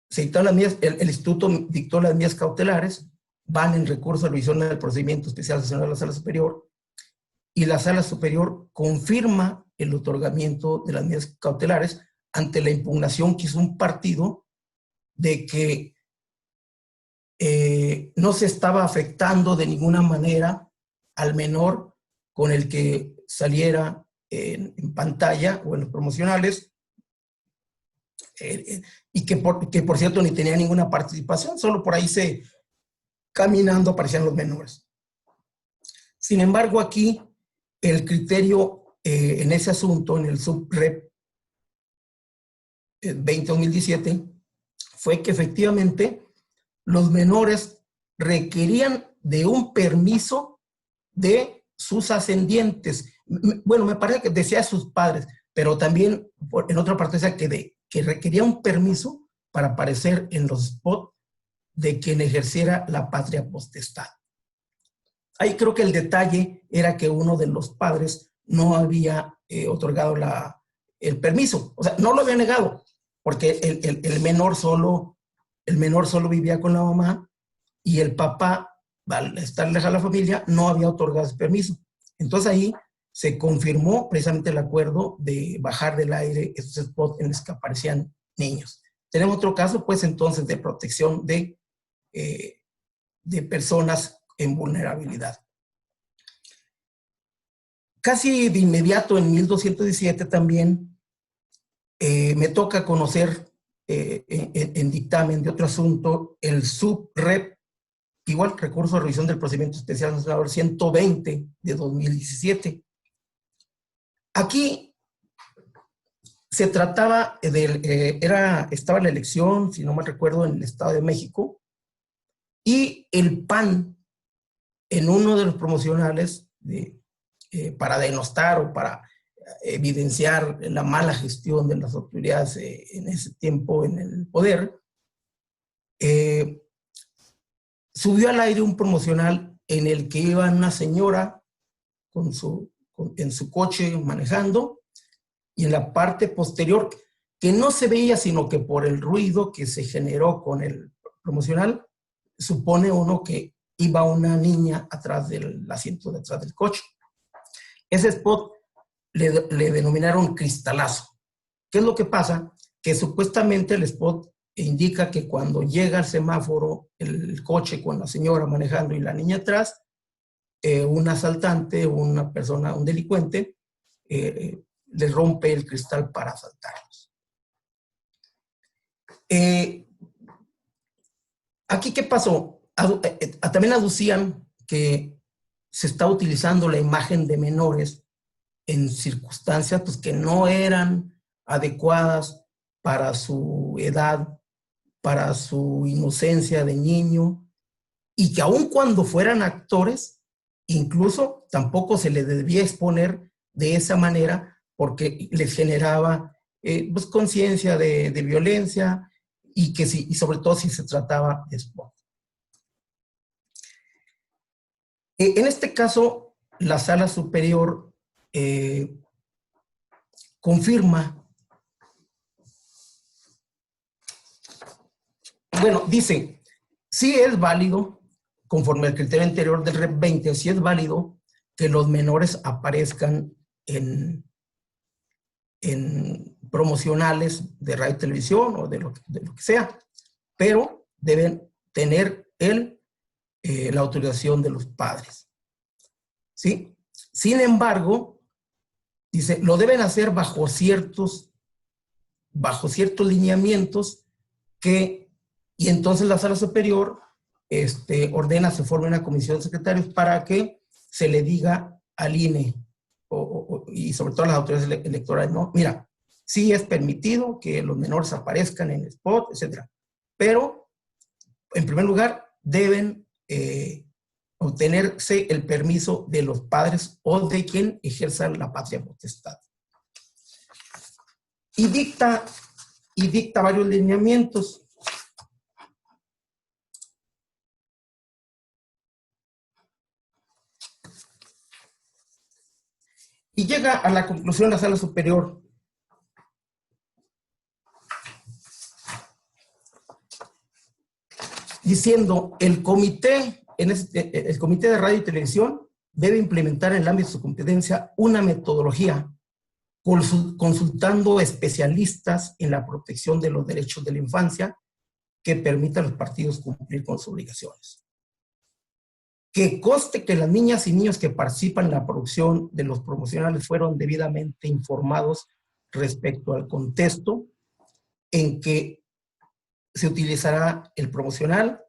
D: Se dictaron las medidas, el instituto dictó las medidas cautelares, van en recurso a revisión del procedimiento especial sancionado de la Sala Superior, y la Sala Superior confirma el otorgamiento de las medidas cautelares ante la impugnación que hizo un partido de que no se estaba afectando de ninguna manera al menor con el que saliera en pantalla o en los promocionales, y que por cierto ni tenía ninguna participación, solo por ahí caminando aparecían los menores. Sin embargo, aquí el criterio en ese asunto, en el SUBREP 20-2017, fue que efectivamente los menores requerían de un permiso de sus ascendientes. Bueno, me parece que decía de sus padres, pero también en otra parte decía que requería un permiso para aparecer en los spots de quien ejerciera la patria potestad. Ahí creo que el detalle era que uno de los padres no había otorgado el permiso, o sea, no lo había negado, porque el menor solo vivía con la mamá y el papá, al estar lejos de la familia, no había otorgado ese permiso. Entonces ahí se confirmó precisamente el acuerdo de bajar del aire esos spots en los que aparecían niños. Tenemos otro caso, pues entonces, de protección de personas en vulnerabilidad. Casi de inmediato, en 1217 también, me toca conocer en dictamen de otro asunto el SUBREP, igual recurso de revisión del procedimiento especial sancionador 120 de 2017. Aquí se trataba estaba la elección, si no mal recuerdo, en el Estado de México, y el PAN, en uno de los promocionales, para denostar o para evidenciar la mala gestión de las autoridades en ese tiempo en el poder, subió al aire un promocional en el que iba una señora en su coche manejando, y en la parte posterior, que no se veía sino que por el ruido que se generó con el promocional, supone uno que iba una niña atrás del asiento de atrás del coche. Ese spot le denominaron cristalazo. ¿Qué es lo que pasa? Que supuestamente el spot indica que cuando llega al semáforo el coche con la señora manejando y la niña atrás, un asaltante, una persona, un delincuente, le rompe el cristal para asaltarlos. Aquí, ¿qué pasó? También aducían que se está utilizando la imagen de menores en circunstancias pues, que no eran adecuadas para su edad, para su inocencia de niño, y que aun cuando fueran actores, incluso tampoco se les debía exponer de esa manera porque les generaba pues, conciencia de violencia y sobre todo si se trataba de spot. En este caso, la Sala Superior confirma, bueno, dice, sí es válido, conforme al criterio anterior del REP 20, sí es válido que los menores aparezcan en promocionales de radio y televisión o de lo que sea, pero deben tener la autorización de los padres. ¿Sí? Sin embargo, dice, lo deben hacer bajo ciertos lineamientos y entonces la Sala Superior ordena, se forme una comisión de secretarios para que se le diga al INE y sobre todo a las autoridades electorales, ¿no? Mira, sí es permitido que los menores aparezcan en spot, etcétera, pero en primer lugar deben obtenerse el permiso de los padres o de quien ejerza la patria potestad. Y dicta varios lineamientos. Y llega a la conclusión la Sala Superior diciendo, el comité de radio y televisión debe implementar en el ámbito de su competencia una metodología consultando especialistas en la protección de los derechos de la infancia que permita a los partidos cumplir con sus obligaciones. Que conste que las niñas y niños que participan en la producción de los promocionales fueron debidamente informados respecto al contexto en que se utilizará el promocional,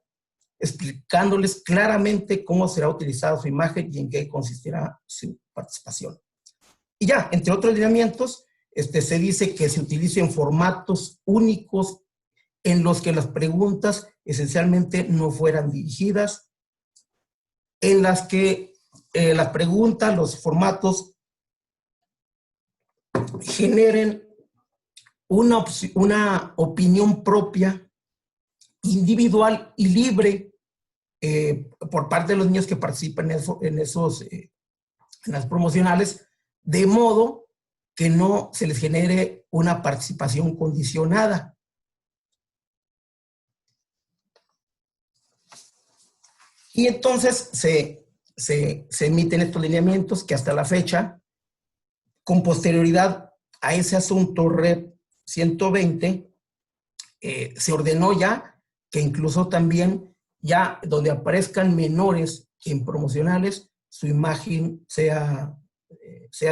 D: explicándoles claramente cómo será utilizada su imagen y en qué consistirá su participación. Y ya, entre otros lineamientos, se dice que se utilicen formatos únicos en los que las preguntas esencialmente no fueran dirigidas, en las que las preguntas, los formatos generen una opinión propia, individual y libre por parte de los niños que participan en las promocionales, de modo que no se les genere una participación condicionada. Y entonces se emiten estos lineamientos que hasta la fecha, con posterioridad a ese asunto Red 120, se ordenó ya que incluso también ya donde aparezcan menores en promocionales, su imagen sea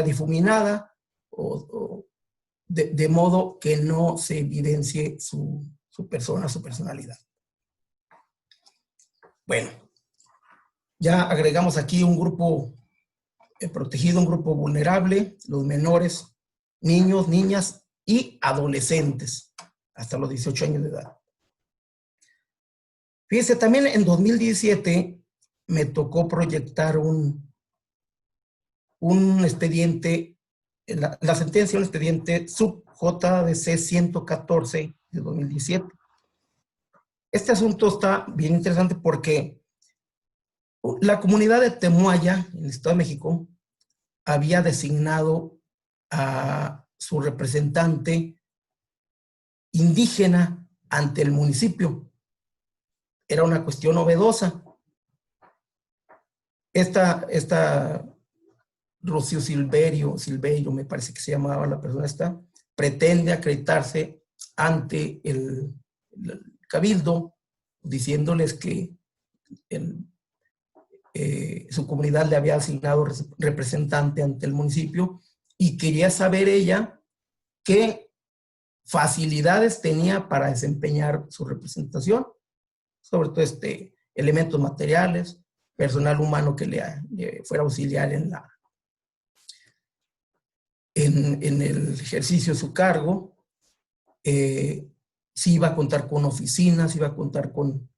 D: difuminada o de modo que no se evidencie su persona, su personalidad. Bueno, ya agregamos aquí un grupo protegido, un grupo vulnerable, los menores, niños, niñas y adolescentes, hasta los 18 años de edad. Fíjense, también en 2017 me tocó proyectar un expediente, la sentencia, un expediente sub JDC 114 de 2017. Este asunto está bien interesante porque la comunidad de Temuaya, en el Estado de México, había designado a su representante indígena ante el municipio. Era una cuestión novedosa. Esta Rocío Silverio, me parece que se llamaba la persona esta, pretende acreditarse ante el cabildo, diciéndoles que su comunidad le había asignado representante ante el municipio y quería saber ella qué facilidades tenía para desempeñar su representación, sobre todo elementos materiales, personal humano que le fuera auxiliar en el ejercicio de su cargo, si iba a contar con oficinas, si iba a contar con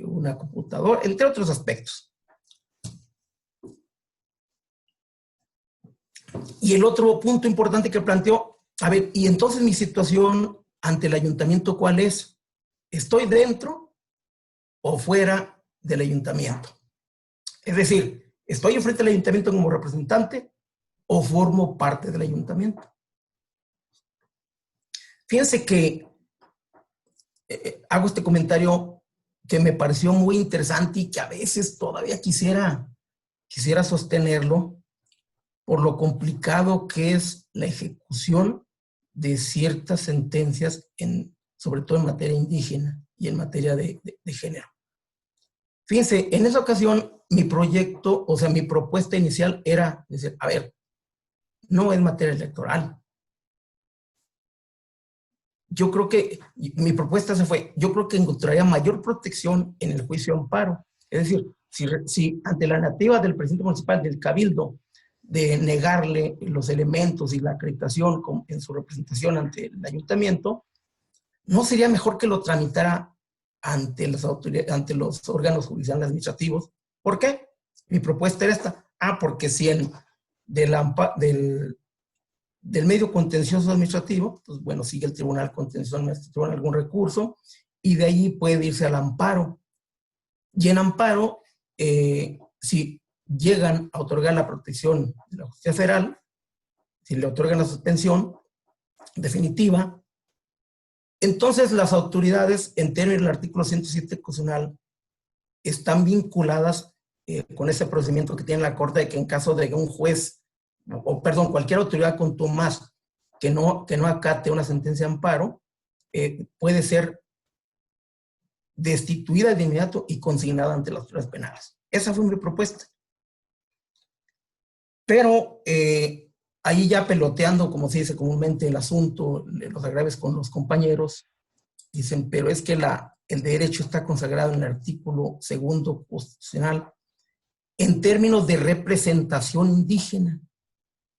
D: una computadora, entre otros aspectos. Y el otro punto importante que planteó, a ver, y entonces mi situación ante el ayuntamiento, ¿cuál es? ¿Estoy dentro o fuera del ayuntamiento? Es decir, ¿estoy enfrente del ayuntamiento como representante o formo parte del ayuntamiento? Fíjense que hago este comentario que me pareció muy interesante y que a veces todavía quisiera sostenerlo por lo complicado que es la ejecución de ciertas sentencias, sobre todo en materia indígena y en materia de género. Fíjense, en esa ocasión mi proyecto, o sea, mi propuesta inicial era decir, a ver, no es materia electoral. Yo creo que, mi propuesta yo creo que encontraría mayor protección en el juicio de amparo. Es decir, si ante la negativa del presidente municipal, del cabildo, de negarle los elementos y la acreditación en su representación ante el ayuntamiento, ¿no sería mejor que lo tramitara ante las autoridades, ante los órganos judiciales administrativos? ¿Por qué? Mi propuesta era esta. Porque si del medio contencioso administrativo, pues bueno, sigue el tribunal contencioso administrativo en algún recurso y de ahí puede irse al amparo. Y en amparo, si llegan a otorgar la protección de la justicia federal, si le otorgan la suspensión definitiva, entonces las autoridades, en términos del artículo 107 constitucional, están vinculadas con ese procedimiento que tiene la Corte de que en caso de un juez, cualquier autoridad contumaz que no acate una sentencia de amparo, puede ser destituida de inmediato y consignada ante las autoridades penales. Esa fue mi propuesta. Pero ahí ya peloteando, como se dice comúnmente, el asunto, los agravios con los compañeros, dicen, pero es que el derecho está consagrado en el artículo 2º constitucional en términos de representación indígena,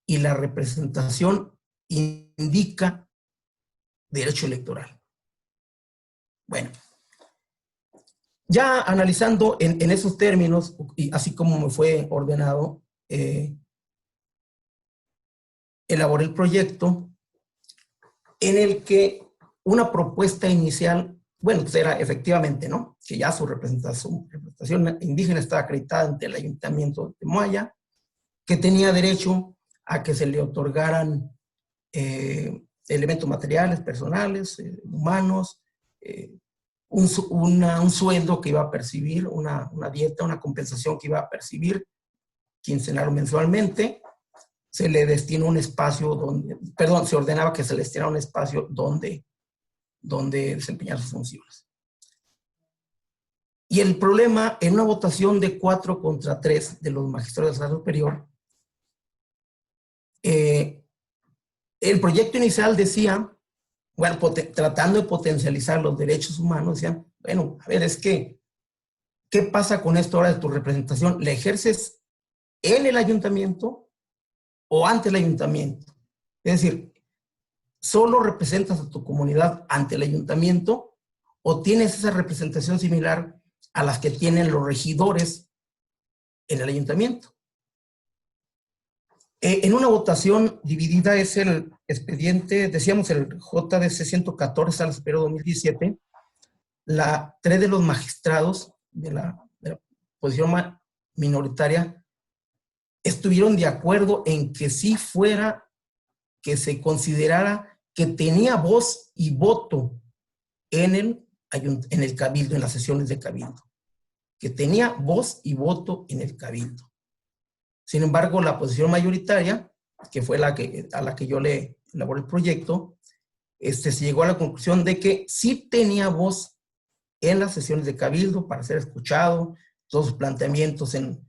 D: y la representación indica derecho electoral. Bueno, ya analizando en esos términos, y así como me fue ordenado, elaboré el proyecto en el que una propuesta inicial, bueno, pues era efectivamente, ¿no?, que ya su representación indígena estaba acreditada ante el Ayuntamiento de Moaya, que tenía derecho a que se le otorgaran elementos materiales, personales, humanos, un sueldo que iba a percibir, una dieta, una compensación que iba a percibir quincenal o mensualmente. Se le destinó un espacio se ordenaba que se le destinara un espacio donde desempeñar sus funciones. Y el problema, en una votación de 4 contra 3 de los magistrados del Tribunal Superior, el proyecto inicial decía, bueno, tratando de potencializar los derechos humanos, decían, bueno, a ver, es que, ¿qué pasa con esto ahora de tu representación? ¿La ejerces en el ayuntamiento o ante el ayuntamiento? Es decir, ¿solo representas a tu comunidad ante el ayuntamiento o tienes esa representación similar a las que tienen los regidores en el ayuntamiento? En una votación dividida es el expediente, decíamos el JDC 114 al superior 2017, 3 de los magistrados de la posición minoritaria estuvieron de acuerdo en que sí fuera, que se considerara que tenía voz y voto en el cabildo, en las sesiones de cabildo, que tenía voz y voto en el cabildo. Sin embargo, la posición mayoritaria, que fue a la que yo le elaboré el proyecto, se llegó a la conclusión de que sí tenía voz en las sesiones de cabildo para ser escuchado, todos sus planteamientos en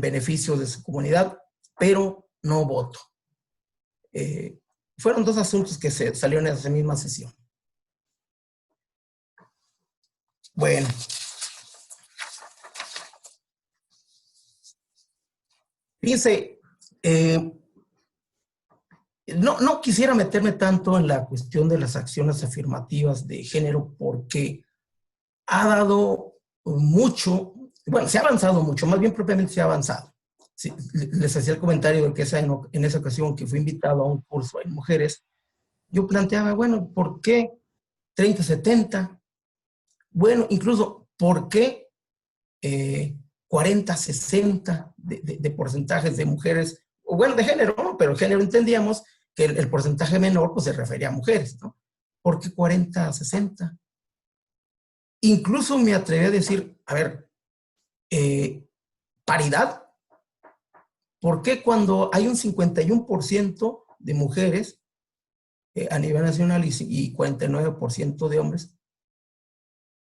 D: beneficio de su comunidad, pero no voto. Fueron 2 asuntos que salieron en esa misma sesión. Bueno. Fíjense, no quisiera meterme tanto en la cuestión de las acciones afirmativas de género porque ha dado mucho, bueno, se ha avanzado mucho, más bien propiamente se ha avanzado. Sí, les hacía el comentario de que en esa ocasión que fui invitado a un curso en mujeres, yo planteaba, bueno, ¿por qué 30-70? Bueno, incluso, ¿por qué 40-60 de porcentajes de mujeres, o bueno, de género, ¿no? Pero género entendíamos que el porcentaje menor pues se refería a mujeres, ¿no? ¿Por qué 40-60? Incluso me atreví a decir, a ver, paridad. ¿Por qué cuando hay un 51% de mujeres a nivel nacional y 49% de hombres,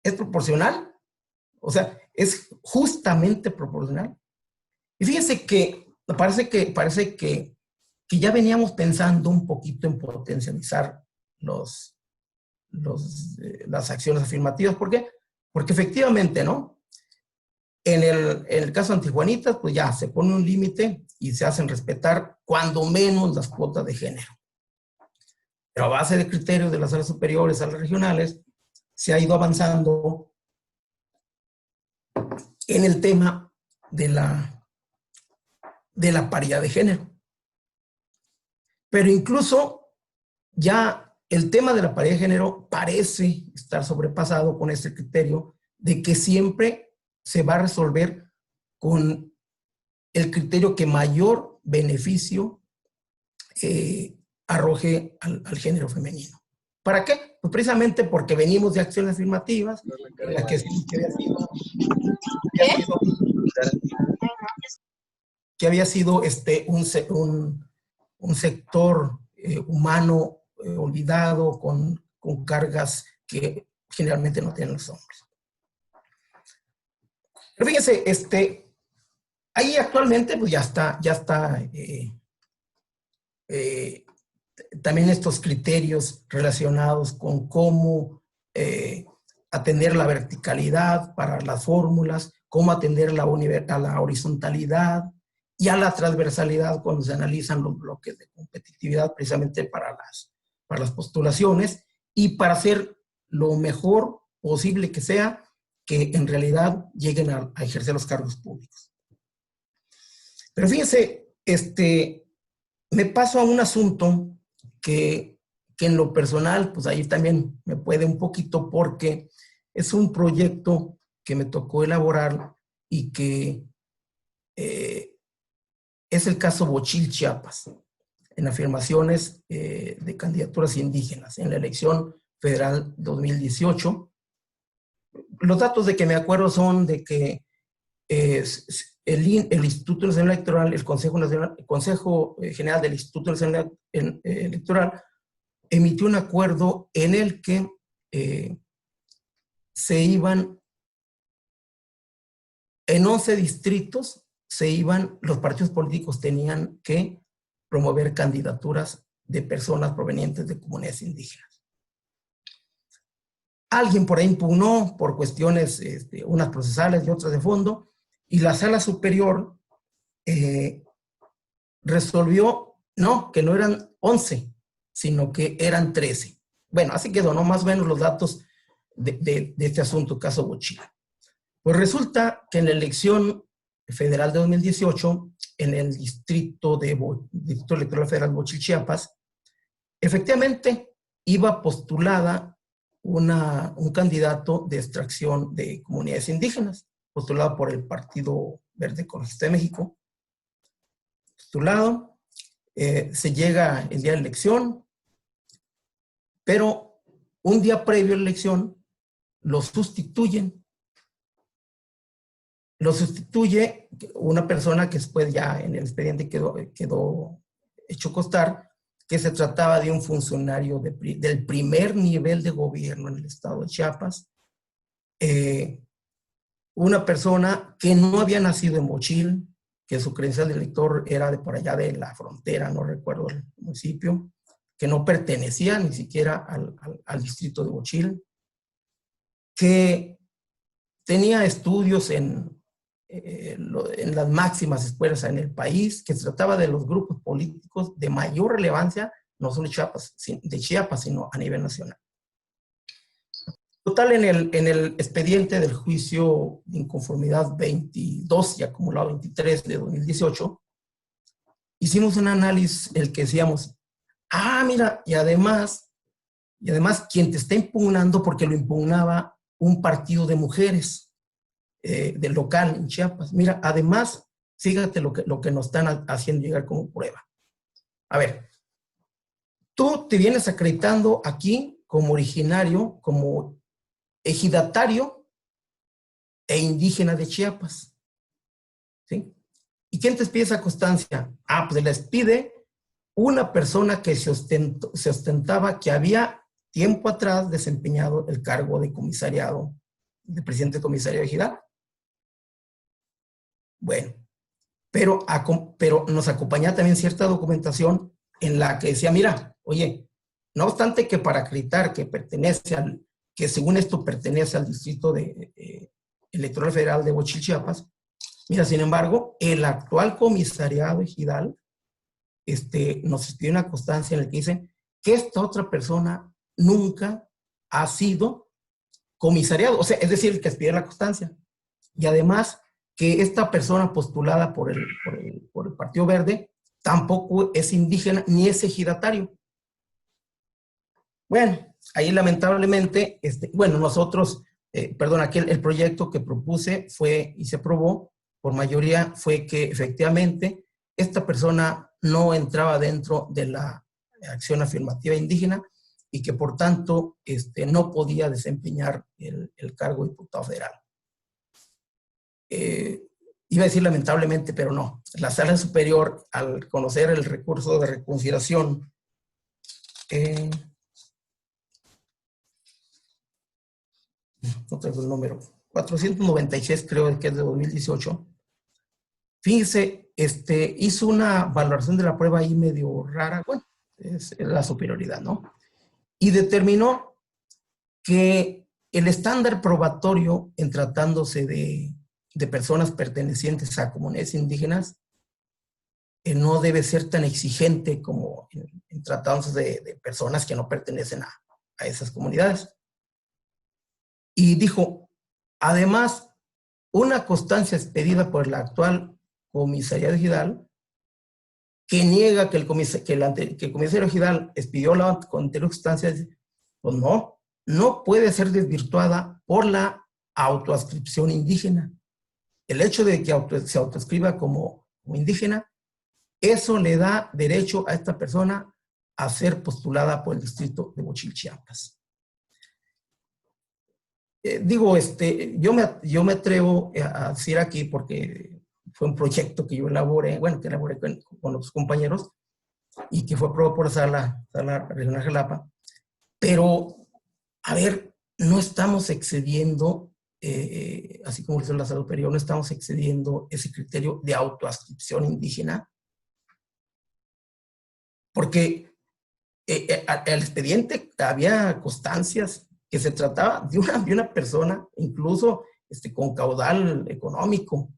D: es proporcional? O sea, es justamente proporcional. Y fíjense que parece que ya veníamos pensando un poquito en potencializar las acciones afirmativas. ¿Por qué? Porque efectivamente, ¿no? En el caso de Antijuanitas, pues ya se pone un límite y se hacen respetar cuando menos las cuotas de género. Pero a base de criterios de las salas superiores a las regionales, se ha ido avanzando en el tema de la paridad de género. Pero incluso ya el tema de la paridad de género parece estar sobrepasado con ese criterio de que siempre se va a resolver con el criterio que mayor beneficio arroje al género femenino. ¿Para qué? Pues precisamente porque venimos de acciones afirmativas, que había sido un sector humano olvidado con cargas que generalmente no tienen los hombres. Pero fíjense, ahí actualmente pues ya está también estos criterios relacionados con cómo atender la verticalidad para las fórmulas, cómo atender a la horizontalidad y a la transversalidad cuando se analizan los bloques de competitividad precisamente para las postulaciones y para hacer lo mejor posible que sea que en realidad lleguen a ejercer los cargos públicos. Pero fíjense, me paso a un asunto que en lo personal, pues ahí también me puede un poquito porque es un proyecto que me tocó elaborar y que es el caso Bochil, Chiapas, en afirmaciones de candidaturas indígenas en la elección federal 2018. Los datos de que me acuerdo son de que el Instituto Nacional Electoral, el Consejo General del Instituto Nacional Electoral, emitió un acuerdo en el que se iban, en 11 distritos, los partidos políticos tenían que promover candidaturas de personas provenientes de comunidades indígenas. Alguien por ahí impugnó por cuestiones, unas procesales y otras de fondo, y la Sala Superior resolvió, no, que no eran 11, sino que eran 13. Bueno, así quedó, ¿no? Más o menos los datos de este asunto, caso Bochil. Pues resulta que en la elección federal de 2018, en el Distrito Electoral Federal Bochil, Chiapas, efectivamente iba postulada un candidato de extracción de comunidades indígenas, postulado por el Partido Verde Ecologista de México. Postulado, se llega el día de la elección, pero un día previo a la elección lo sustituyen. Lo sustituye una persona que después ya en el expediente quedó hecho constar que se trataba de un funcionario del primer nivel de gobierno en el estado de Chiapas, una persona que no había nacido en Bochil, que su credencial de elector era de por allá de la frontera, no recuerdo el municipio, que no pertenecía ni siquiera al distrito de Bochil, que tenía estudios en las máximas escuelas en el país, que se trataba de los grupos políticos de mayor relevancia, no solo de Chiapas, sino a nivel nacional. Total, en el expediente del juicio de inconformidad 22 y acumulado 23 de 2018, hicimos un análisis en el que decíamos, mira, y además quien te está impugnando, porque lo impugnaba un partido de mujeres del local en Chiapas. Mira, además, fíjate lo que nos están haciendo llegar como prueba. A ver, tú te vienes acreditando aquí como originario, como ejidatario e indígena de Chiapas, ¿sí? ¿Y quién te pide esa constancia? Pues les pide una persona que se ostentaba que había tiempo atrás desempeñado el cargo de comisariado, de presidente de comisario ejidal. Bueno, pero nos acompañaba también cierta documentación en la que decía, mira, oye, no obstante que para acreditar que según esto pertenece al Distrito Electoral Federal de Bochil, Chiapas, mira, sin embargo, el actual comisariado ejidal nos pide una constancia en la que dice que esta otra persona nunca ha sido comisariado, o sea, es decir, el que pide la constancia. Y además, que esta persona postulada por el Partido Verde tampoco es indígena ni es ejidatario. Bueno, ahí lamentablemente, nosotros, aquí el proyecto que propuse fue y se aprobó por mayoría fue que efectivamente esta persona no entraba dentro de la acción afirmativa indígena y que por tanto no podía desempeñar el cargo de diputado federal. Iba a decir lamentablemente, pero no. La Sala Superior, al conocer el recurso de reconsideración, no tengo el número. 496, creo que es de 2018. Fíjense, hizo una valoración de la prueba ahí medio rara, bueno, es la superioridad, ¿no? Y determinó que el estándar probatorio en tratándose de personas pertenecientes a comunidades indígenas no debe ser tan exigente como en tratándose de personas que no pertenecen a esas comunidades. Y dijo, además, una constancia expedida por la actual comisaría ejidal que niega que el comisario ejidal expidió la anterior constancia, pues no puede ser desvirtuada por la autoascripción indígena. El hecho de que se autoescriba como indígena, eso le da derecho a esta persona a ser postulada por el distrito de Bochil, Chiapas. Yo me atrevo a decir aquí, porque fue un proyecto que yo elaboré, que elaboré con otros compañeros, y que fue aprobado por la Sala Regional Jalapa, pero, a ver, no estamos excediendo, así como dice la Sala Superior, no estamos excediendo ese criterio de autoascripción indígena, porque el expediente había constancias que se trataba de una persona, incluso con caudal económico,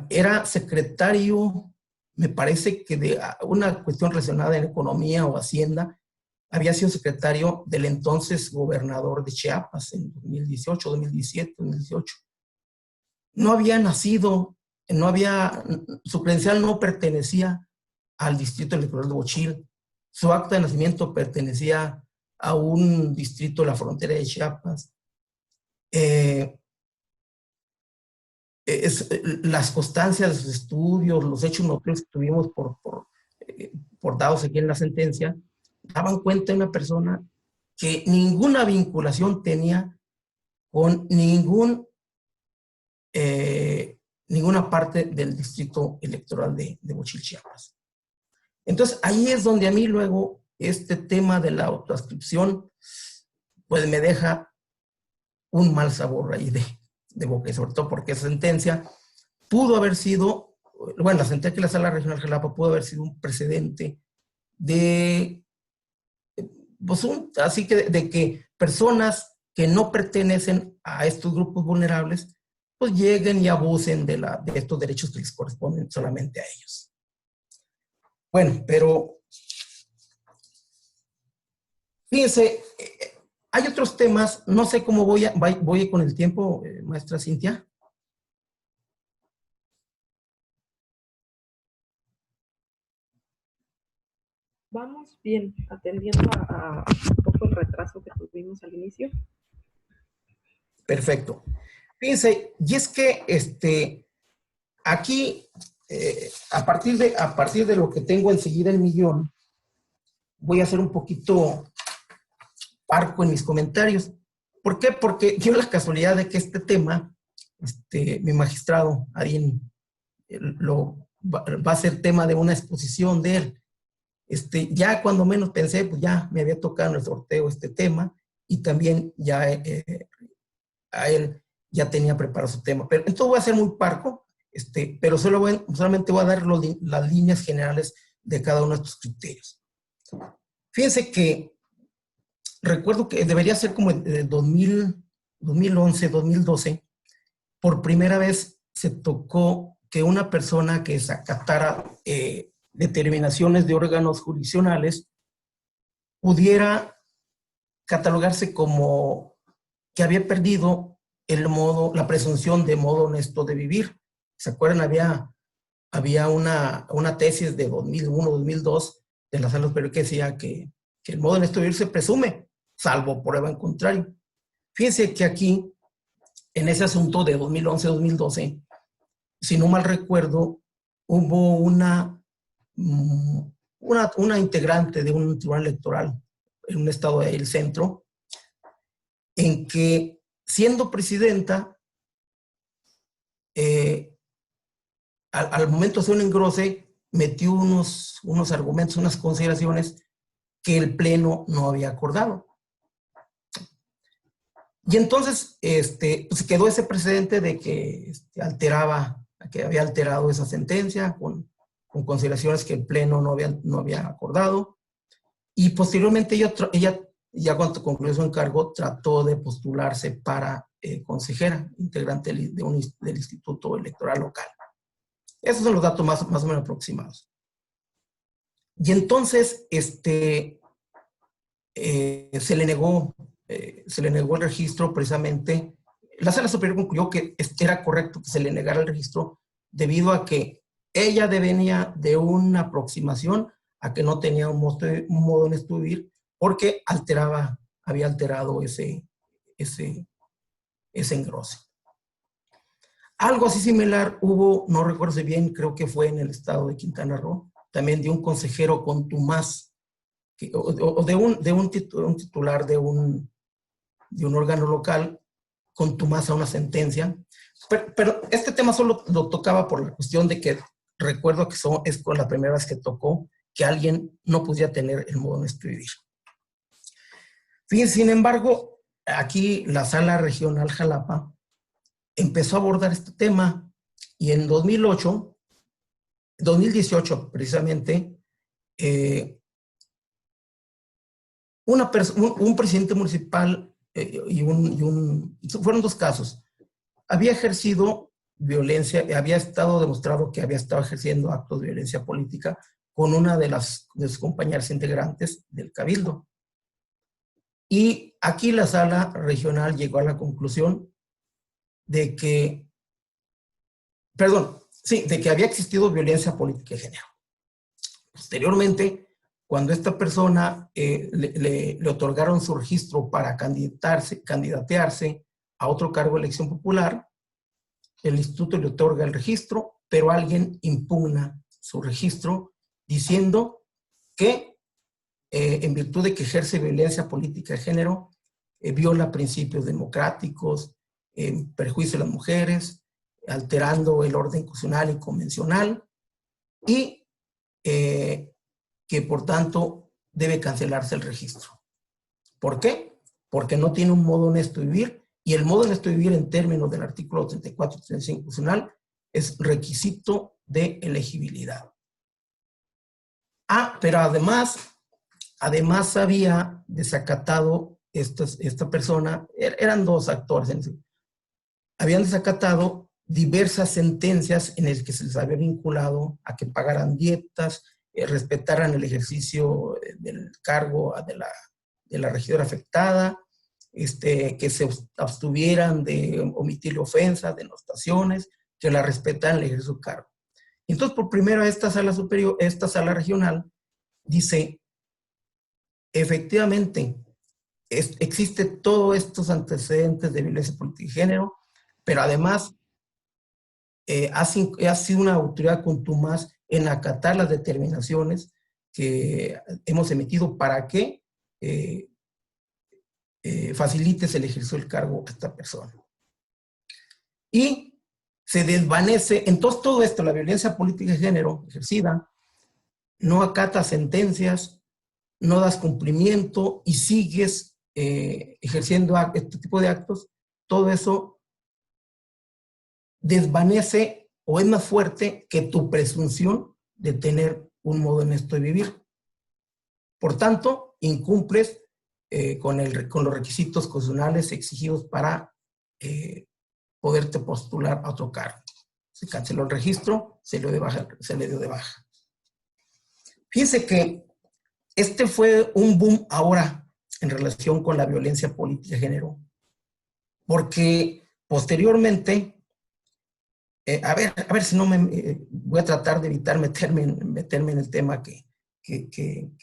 D: era secretario, me parece que de una cuestión relacionada en economía o hacienda, había sido secretario del entonces gobernador de Chiapas en 2018, 2017, 2018. No había nacido, su credencial no pertenecía al distrito electoral de Bochil. Su acta de nacimiento pertenecía a un distrito de la frontera de Chiapas. Las constancias de sus estudios, los hechos notorios que tuvimos por dados aquí en la sentencia, daban cuenta de una persona que ninguna vinculación tenía con ninguna parte del distrito electoral de Bochil, Chiapas. Entonces, ahí es donde a mí luego este tema de la autoascripción, pues me deja un mal sabor ahí de boca, y sobre todo porque esa sentencia pudo haber sido, la sentencia de la Sala Regional Jalapa pudo haber sido un precedente de que personas que no pertenecen a estos grupos vulnerables, pues lleguen y abusen de estos derechos que les corresponden solamente a ellos. Bueno, pero fíjense, hay otros temas, no sé cómo voy con el tiempo, maestra Cintia.
B: Vamos bien, atendiendo a un poco el retraso que tuvimos al inicio.
D: Perfecto. Fíjense, y es que aquí, a partir de lo que tengo enseguida en mi guión, voy a hacer un poquito parco en mis comentarios. ¿Por qué? Porque dio la casualidad de que este tema, mi magistrado Arín, va a ser tema de una exposición de él. Ya cuando menos pensé, pues ya me había tocado en el sorteo este tema, y también ya a él ya tenía preparado su tema. Pero entonces voy a ser muy parco, pero solamente voy a dar las líneas generales de cada uno de estos criterios. Fíjense que recuerdo que debería ser como en 2011, 2012, por primera vez se tocó que una persona que acatara determinaciones de órganos jurisdiccionales pudiera catalogarse como que había perdido la presunción de modo honesto de vivir. ¿Se acuerdan? Había una tesis de 2001, 2002 de la Sala Superior que decía que el modo honesto de vivir se presume, salvo prueba en contrario. Fíjense que aquí, en ese asunto de 2011, 2012, si no mal recuerdo, hubo una integrante de un tribunal electoral en un estado del centro, en que, siendo presidenta, al momento de hacer un engrose, metió unos argumentos, unas consideraciones que el Pleno no había acordado. Y entonces pues quedó ese precedente de que que había alterado esa sentencia con consideraciones que el Pleno no había acordado. Y posteriormente ella ya cuando concluyó su encargo, trató de postularse para consejera, integrante del Instituto Electoral Local. Esos son los datos más o menos aproximados. Y entonces se le negó el registro precisamente. La Sala Superior concluyó que era correcto que se le negara el registro debido a que ella venía de una aproximación a que no tenía un modo honesto de vivir porque había alterado ese engrose. Algo así similar hubo, no recuerdo si bien, creo que fue en el estado de Quintana Roo, también de un consejero contumaz, o de un titular de un órgano local contumaz a una sentencia. Pero este tema solo lo tocaba por la cuestión de que recuerdo que es con la primera vez que tocó que alguien no podía tener el modo honesto de vivir. Sin embargo, aquí la Sala Regional Jalapa empezó a abordar este tema y en 2018 precisamente, un presidente municipal fueron dos casos. Había ejercido violencia, había estado demostrado que había estado ejerciendo actos de violencia política con una de sus compañeras integrantes del Cabildo. Y aquí la Sala Regional llegó a la conclusión de que había existido violencia política de género. Posteriormente, cuando esta persona le otorgaron su registro para candidatearse a otro cargo de elección popular, el instituto le otorga el registro, pero alguien impugna su registro diciendo que en virtud de que ejerce violencia política de género, viola principios democráticos, perjuicio a las mujeres, alterando el orden constitucional y convencional, y que por tanto debe cancelarse el registro. ¿Por qué? Porque no tiene un modo honesto de vivir, y el modo honesto de vivir en términos del artículo 34 y 35 constitucional es requisito de elegibilidad. Pero además había desacatado esta persona, eran dos actores, habían desacatado diversas sentencias en las que se les había vinculado a que pagaran dietas, respetaran el ejercicio del cargo de la regidora afectada, que se abstuvieran de omitir ofensas, denostaciones, que la respetaran el ejercicio del cargo. Entonces, por primera vez, esta sala regional dice, efectivamente, existe todos estos antecedentes de violencia política y género, pero además ha sido una autoridad contumaz en acatar las determinaciones que hemos emitido para que facilites el ejercicio del cargo a esta persona. Y se desvanece, entonces todo esto, la violencia política de género ejercida, no acata sentencias, no das cumplimiento y sigues ejerciendo este tipo de actos, todo eso desvanece o es más fuerte que tu presunción de tener un modo honesto de vivir. Por tanto, incumples con los requisitos constitucionales exigidos para poderte postular a otro cargo. Se canceló el registro, se le dio de baja. Fíjense que este fue un boom ahora en relación con la violencia política de género, porque posteriormente, a ver si no voy a tratar de evitar meterme en el tema que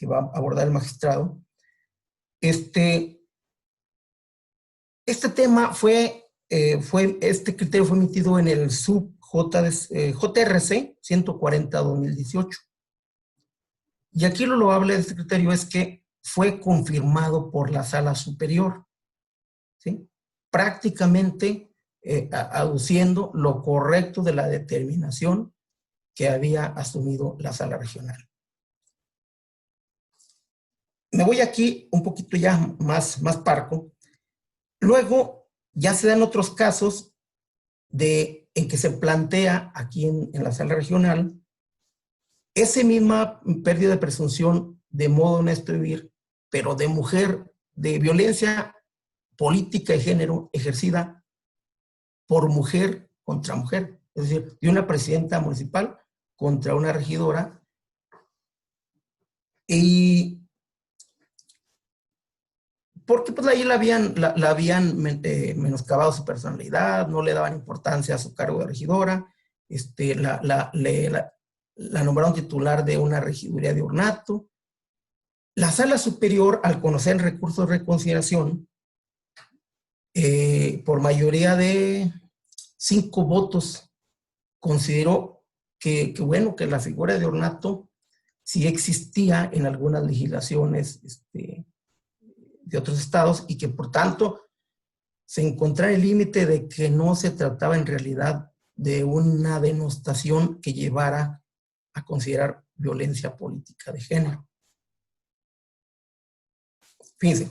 D: va a abordar el magistrado. Este tema este criterio fue emitido en el sub JRC 140/2018. Y aquí lo loable de este criterio es que fue confirmado por la Sala Superior, ¿sí? Prácticamente aduciendo lo correcto de la determinación que había asumido la Sala Regional. Me voy aquí un poquito ya más parco Luego, ya se dan otros casos en que se plantea aquí en la sala regional esa misma pérdida de presunción de modo honesto de vivir, pero de mujer, de violencia política y género ejercida por mujer contra mujer, es decir, de una presidenta municipal contra una regidora. Y porque pues ahí la habían menoscabado su personalidad, no le daban importancia a su cargo de regidora, la nombraron titular de una regiduría de ornato. La sala superior, al conocer el recurso de reconsideración, por mayoría de 5 votos, consideró que la figura de ornato sí existía en algunas legislaciones de otros estados y que por tanto se encontraba el límite de que no se trataba en realidad de una denostación que llevara a considerar violencia política de género. Fíjense,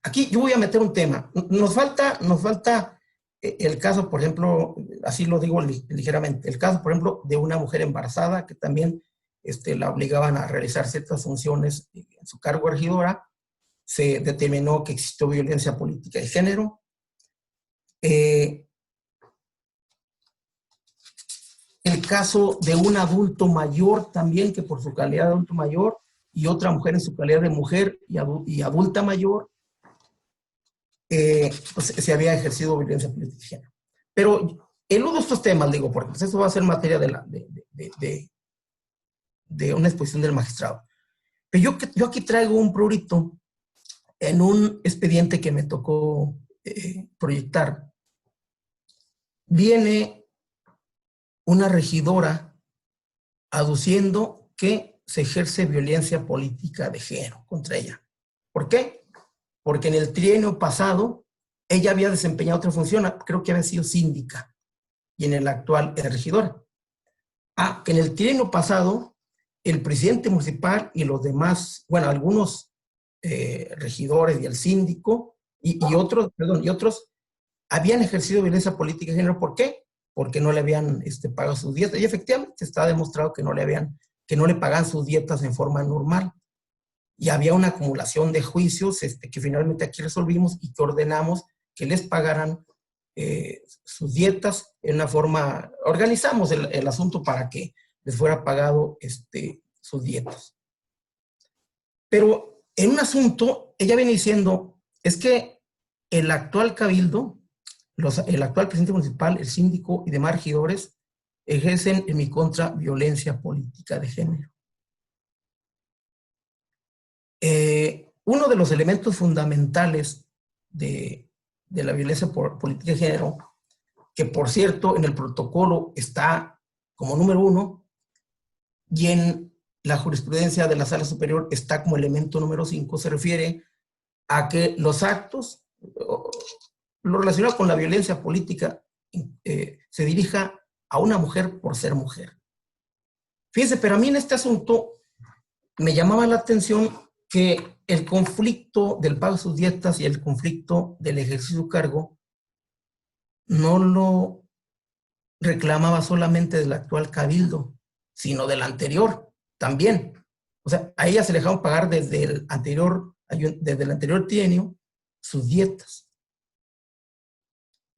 D: aquí yo voy a meter un tema. Nos falta el caso, por ejemplo, así lo digo ligeramente, el caso, por ejemplo, de una mujer embarazada que también la obligaban a realizar ciertas funciones en su cargo de regidora. Se determinó que existió violencia política de género. El caso de un adulto mayor también, que por su calidad de adulto mayor, y otra mujer en su calidad de mujer y adulta mayor, pues se había ejercido violencia política de género. Pero eludo estos temas, digo, porque pues eso va a ser materia de una exposición del magistrado. Pero yo aquí traigo un prurito en un expediente que me tocó proyectar. Viene una regidora aduciendo que se ejerce violencia política de género contra ella. ¿Por qué? Porque en el trienio pasado ella había desempeñado otra función, creo que había sido síndica, y en el actual es regidora. Que en el trienio pasado el presidente municipal y los demás, bueno, algunos regidores y el síndico y otros habían ejercido violencia política de género. ¿Por qué? Porque no le habían pagado sus dietas. Y efectivamente está demostrado que no le pagan sus dietas en forma normal. Y había una acumulación de juicios que finalmente aquí resolvimos y que ordenamos que les pagaran sus dietas en una forma, organizamos el asunto para que les fuera pagado sus dietas. Pero en un asunto, ella viene diciendo, es que el actual cabildo, el actual presidente municipal, el síndico y demás regidores ejercen en mi contra violencia política de género. Uno de los elementos fundamentales de la violencia política de género, que por cierto en el protocolo está como número 1 y en la jurisprudencia de la sala superior está como elemento número 5, se refiere a que los actos, lo relacionado con la violencia política, se dirija a una mujer por ser mujer. Fíjense, pero a mí en este asunto me llamaba la atención que el conflicto del pago de sus dietas y el conflicto del ejercicio de su cargo no lo reclamaba solamente del actual cabildo, sino del anterior también. O sea, a ella se le dejaron pagar desde el anterior trienio sus dietas.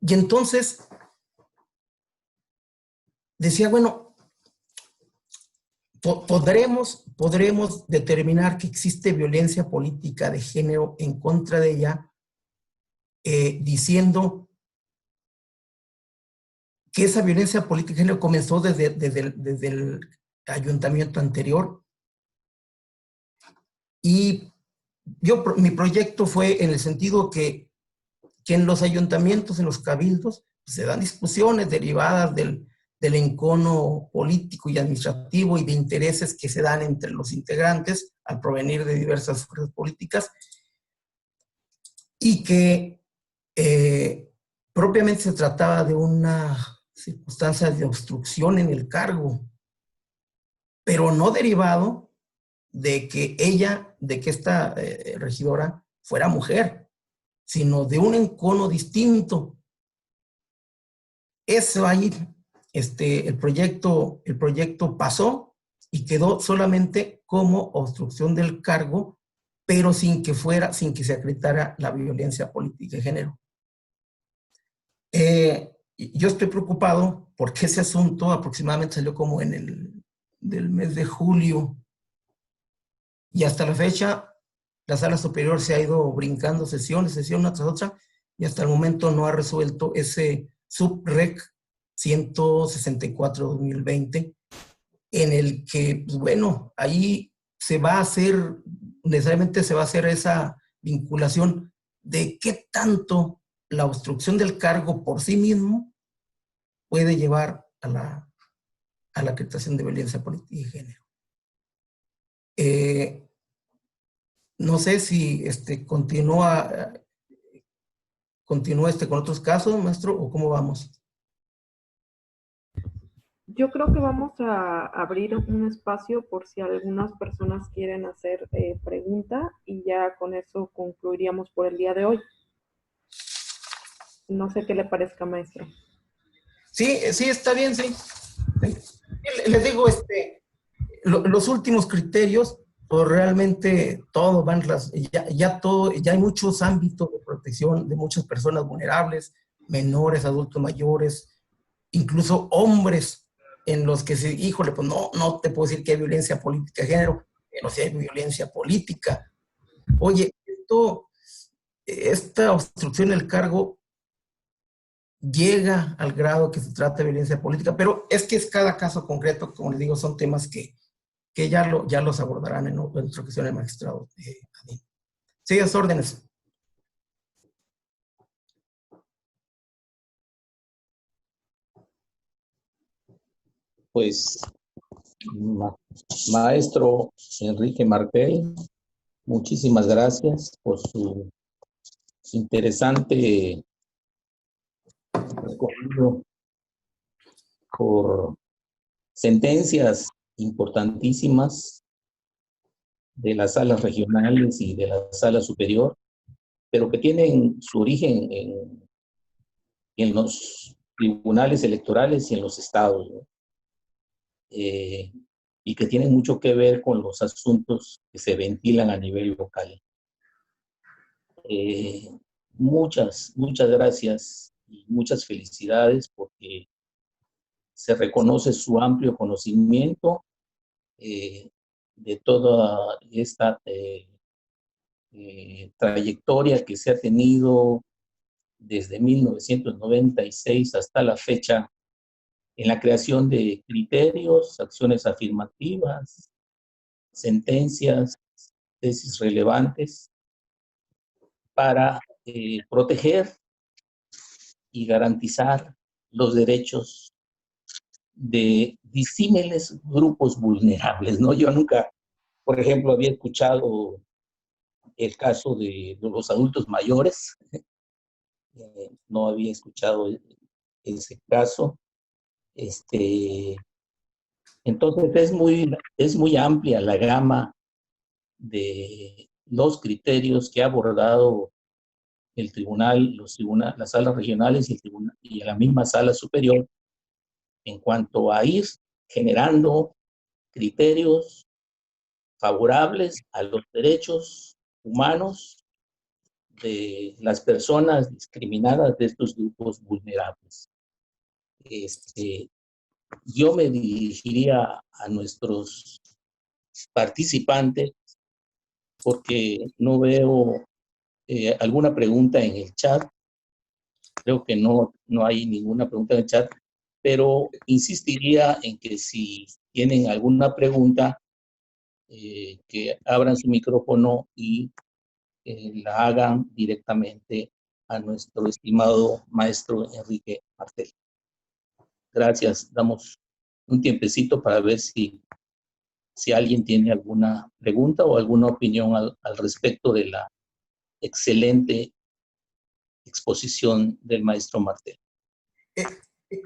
D: Y entonces decía, bueno, podremos determinar que existe violencia política de género en contra de ella, diciendo que esa violencia política de género comenzó desde el ayuntamiento anterior. Y mi proyecto fue en el sentido que en los ayuntamientos, en los cabildos, se dan discusiones derivadas del encono político y administrativo y de intereses que se dan entre los integrantes al provenir de diversas fuerzas políticas, y que propiamente se trataba de una circunstancia de obstrucción en el cargo, pero no derivado de que esta regidora fuera mujer, sino de un encono distinto. Eso ahí, el proyecto pasó y quedó solamente como obstrucción del cargo, pero sin que se acreditara la violencia política de género. Yo estoy preocupado porque ese asunto aproximadamente salió como del mes de julio, y hasta la fecha la Sala Superior se ha ido brincando sesión una tras otra, y hasta el momento no ha resuelto ese subrec 164/2020, en el que, pues bueno, ahí necesariamente se va a hacer esa vinculación de qué tanto la obstrucción del cargo por sí mismo puede llevar a la acreditación de violencia política y género. No sé si continúa con otros casos, maestro, o cómo vamos.
B: Yo creo que vamos a abrir un espacio por si algunas personas quieren hacer pregunta, y ya con eso concluiríamos por el día de hoy. No sé qué le parezca, maestro.
D: Sí, está bien, sí. Les digo, los últimos criterios, pues realmente todo van, ya hay muchos ámbitos de protección de muchas personas vulnerables, menores, adultos mayores, incluso hombres, en los que híjole, pues no te puedo decir que hay violencia política de género, pero sí hay violencia política. Oye, esta obstrucción del cargo llega al grado que se trata de violencia política, pero es que es cada caso concreto, como les digo, son temas que ya los abordarán en nuestra ocasión el magistrado. Sí, a sus órdenes.
A: Pues, maestro Enrique Martel, muchísimas gracias por su interesante recorrido por sentencias importantísimas de las salas regionales y de la sala superior, pero que tienen su origen en los tribunales electorales y en los estados, ¿no? Y que tienen mucho que ver con los asuntos que se ventilan a nivel local. Muchas gracias y muchas felicidades, porque se reconoce su amplio conocimiento de toda esta trayectoria que se ha tenido desde 1996 hasta la fecha en la creación de criterios, acciones afirmativas, sentencias, tesis relevantes para proteger y garantizar los derechos de disímiles grupos vulnerables, ¿no? Yo nunca, por ejemplo, había escuchado el caso de los adultos mayores, no había escuchado ese caso. Entonces es muy amplia la gama de los criterios que ha abordado el tribunal, las salas regionales y la misma sala superior, en cuanto a ir generando criterios favorables a los derechos humanos de las personas discriminadas de estos grupos vulnerables. Yo me dirigiría a nuestros participantes, porque no veo alguna pregunta en el chat. Creo que no hay ninguna pregunta en el chat, pero insistiría en que si tienen alguna pregunta, que abran su micrófono y la hagan directamente a nuestro estimado maestro Enrique Martel. Gracias. Damos un tiempecito para ver si alguien tiene alguna pregunta o alguna opinión al respecto de la excelente exposición del maestro Martel.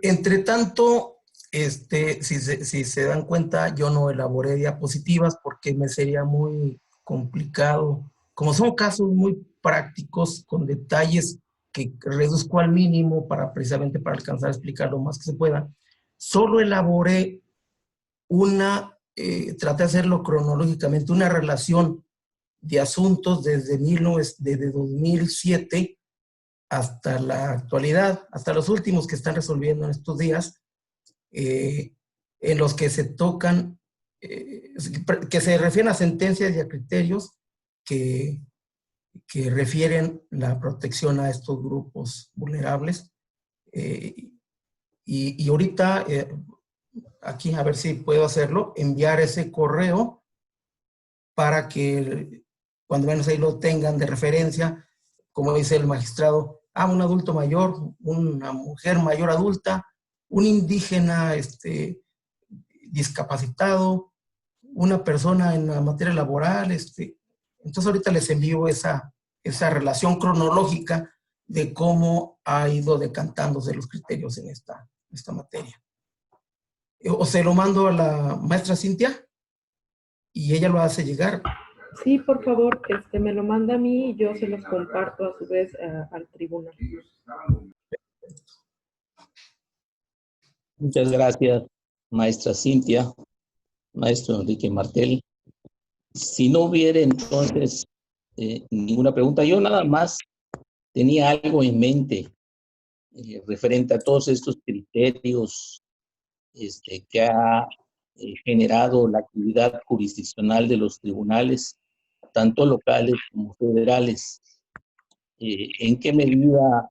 D: Entre tanto, si se dan cuenta, yo no elaboré diapositivas porque me sería muy complicado. Como son casos muy prácticos con detalles que reduzco al mínimo precisamente para alcanzar a explicar lo más que se pueda. Solo elaboré traté de hacerlo cronológicamente, una relación de asuntos desde 2007 hasta la actualidad, hasta los últimos que están resolviendo en estos días, en los que se tocan, que se refieren a sentencias y a criterios que refieren la protección a estos grupos vulnerables. Y ahorita, aquí a ver si puedo hacerlo, enviar ese correo para que cuando menos ahí lo tengan de referencia, como dice el magistrado, un adulto mayor, una mujer mayor adulta, un indígena discapacitado, una persona en la materia laboral. Entonces ahorita les envío esa relación cronológica de cómo ha ido decantándose los criterios en esta materia. O se lo mando a la maestra Cintia y ella lo hace llegar.
B: Sí, por favor, me lo manda a mí y yo se los comparto a su vez al tribunal.
A: Muchas gracias, maestra Cintia, maestro Enrique Martel. Si no hubiera entonces ninguna pregunta, yo nada más tenía algo en mente referente a todos estos criterios que ha generado la actividad jurisdiccional de los tribunales, tanto locales como federales. ¿En qué medida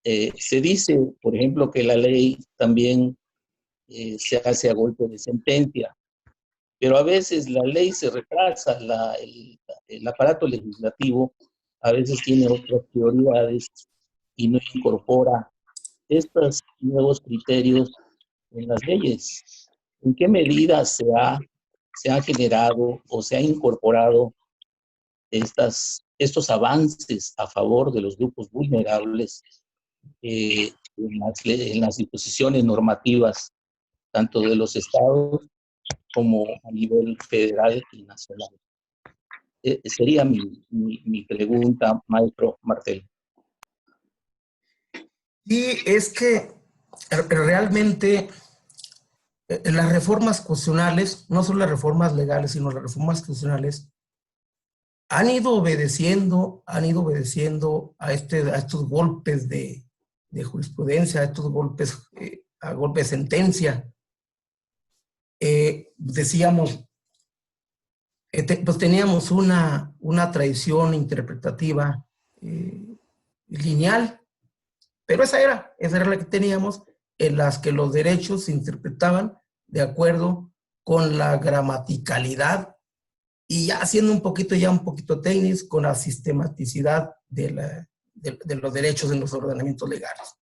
A: se dice, por ejemplo, que la ley también se hace a golpe de sentencia? Pero a veces la ley se retrasa, el aparato legislativo a veces tiene otras prioridades y no incorpora estos nuevos criterios en las leyes. ¿En qué medida se ha generado o se ha incorporado estos avances a favor de los grupos vulnerables en las disposiciones normativas, tanto de los estados como a nivel federal y nacional? Sería mi pregunta, maestro Martel.
D: Y es que realmente las reformas constitucionales, no solo las reformas legales, sino las reformas constitucionales, han ido obedeciendo a estos golpes de jurisprudencia, a estos golpes, a golpes de sentencia. Decíamos, pues teníamos una tradición interpretativa lineal, pero esa era la que teníamos, en las que los derechos se interpretaban de acuerdo con la gramaticalidad y ya haciendo un poquito técnicos con la sistematicidad de los derechos en los ordenamientos legales.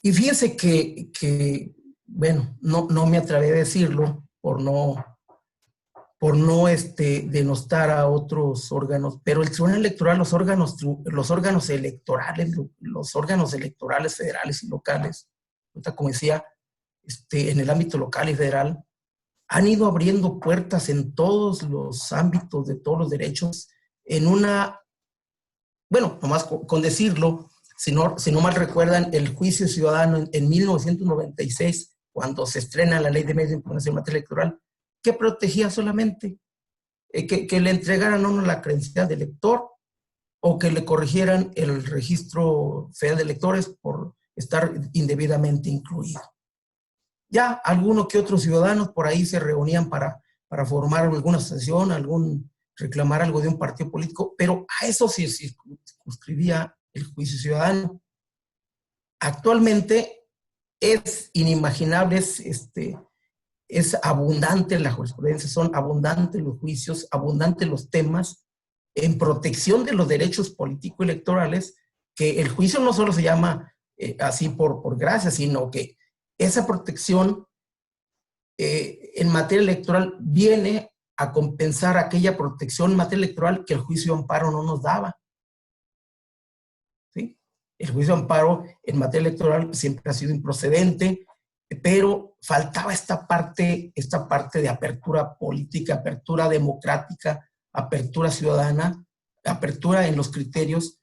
D: Y fíjense que bueno, no me atreví a decirlo por no denostar a otros órganos, pero el Tribunal Electoral, los órganos electorales federales y locales, como decía, en el ámbito local y federal, han ido abriendo puertas en todos los ámbitos de todos los derechos, bueno, nomás con decirlo, si no mal recuerdan, el juicio ciudadano en 1996, cuando se estrena la Ley de Medios de Impugnación en materia electoral, que protegía solamente que le entregaran a uno la credencial de elector o que le corrigieran el registro federal de electores por estar indebidamente incluido. Ya alguno que otros ciudadanos por ahí se reunían para formar alguna asociación, reclamar algo de un partido político, pero a eso sí circunscribía el juicio ciudadano. Actualmente es inimaginable, es abundante la jurisprudencia, son abundantes los juicios, abundantes los temas en protección de los derechos político-electorales, que el juicio no solo se llama así por gracia, sino que esa protección en materia electoral viene a compensar aquella protección en materia electoral que el juicio de amparo no nos daba. ¿Sí? El juicio de amparo en materia electoral siempre ha sido improcedente, pero faltaba esta parte de apertura política, apertura democrática, apertura ciudadana, apertura en los criterios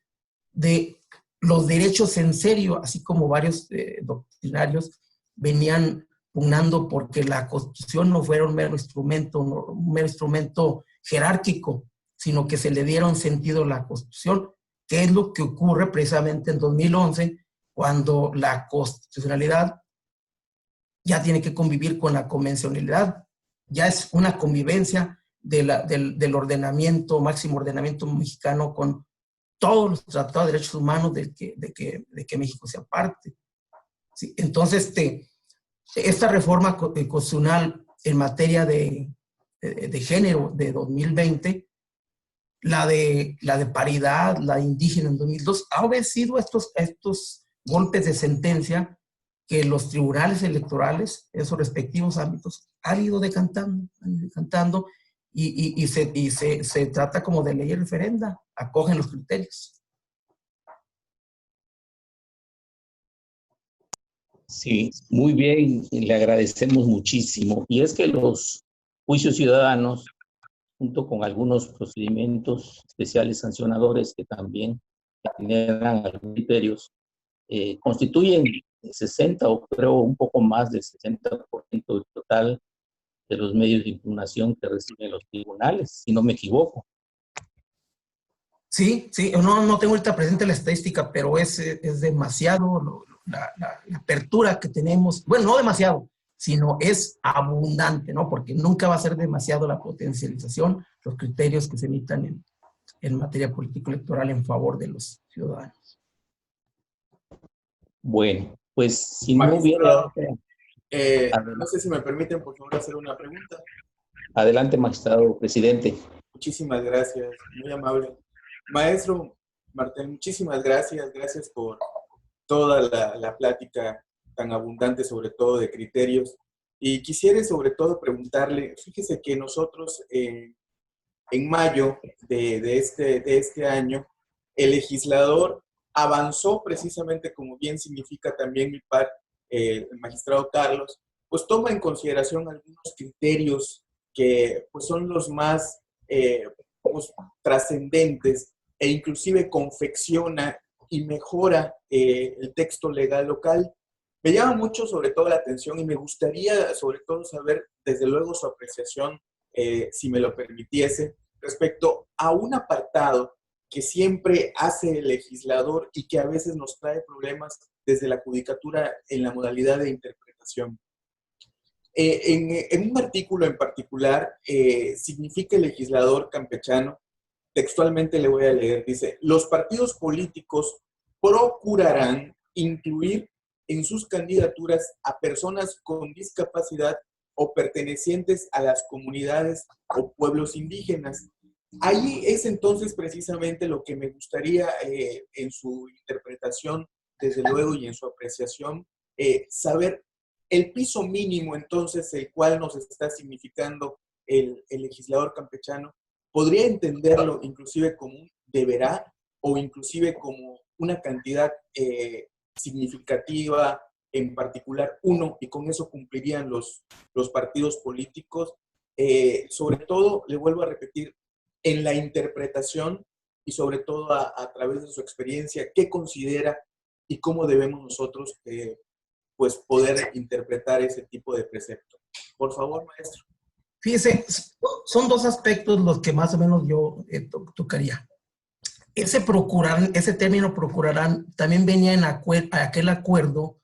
D: de los derechos en serio, así como varios doctrinarios venían pugnando porque la Constitución no fuera un mero instrumento jerárquico, sino que se le diera un sentido a la Constitución, que es lo que ocurre precisamente en 2011, cuando la constitucionalidad ya tiene que convivir con la convencionalidad, ya es una convivencia del ordenamiento, máximo ordenamiento mexicano con todos los tratados de derechos humanos de que México sea parte. ¿Sí? Entonces, esta reforma constitucional en materia de género de 2020, la de paridad, la indígena en 2002, ha obedecido a estos golpes de sentencia que los tribunales electorales, en sus respectivos ámbitos, han ido decantando y se trata como de ley referenda, acogen los criterios.
A: Sí, muy bien, le agradecemos muchísimo. Y es que los juicios ciudadanos, junto con algunos procedimientos especiales sancionadores que también generan algunos criterios, constituyen 60 o creo un poco más del 60% del total de los medios de impugnación que reciben los tribunales, si no me equivoco.
D: Sí, no tengo ahorita presente la estadística, pero es demasiado la apertura que tenemos. Bueno, no demasiado, sino es abundante, ¿no? Porque nunca va a ser demasiado la potencialización, los criterios que se emitan en materia político-electoral en favor de los ciudadanos.
A: Bueno, pues si no hubiera...
E: no sé si me permiten, por favor, hacer una pregunta.
A: Adelante, magistrado presidente.
E: Muchísimas gracias, muy amable. Maestro Martel, muchísimas gracias. Gracias por toda la plática tan abundante, sobre todo de criterios. Y quisiera sobre todo preguntarle, fíjese que nosotros en mayo de este año, el legislador avanzó precisamente, como bien significa también mi par, el magistrado Carlos, pues toma en consideración algunos criterios que pues son los más pues, trascendentes e inclusive confecciona y mejora el texto legal local. Me llama mucho sobre todo la atención y me gustaría sobre todo saber desde luego su apreciación, si me lo permitiese, respecto a un apartado que siempre hace el legislador y que a veces nos trae problemas desde la judicatura en la modalidad de interpretación. En un artículo en particular, significa el legislador campechano, textualmente le voy a leer, dice, los partidos políticos procurarán incluir en sus candidaturas a personas con discapacidad o pertenecientes a las comunidades o pueblos indígenas. Ahí es entonces precisamente lo que me gustaría en su interpretación, desde luego, y en su apreciación, saber el piso mínimo entonces el cual nos está significando el legislador campechano. ¿Podría entenderlo inclusive como un deberá o inclusive como una cantidad significativa, en particular uno, y con eso cumplirían los partidos políticos? Sobre todo, le vuelvo a repetir, en la interpretación y sobre todo a través de su experiencia, ¿qué considera y cómo debemos nosotros pues poder interpretar ese tipo de precepto? Por favor, maestro.
D: Fíjese, son dos aspectos los que más o menos yo tocaría. Ese término procurarán también venía en aquel acuerdo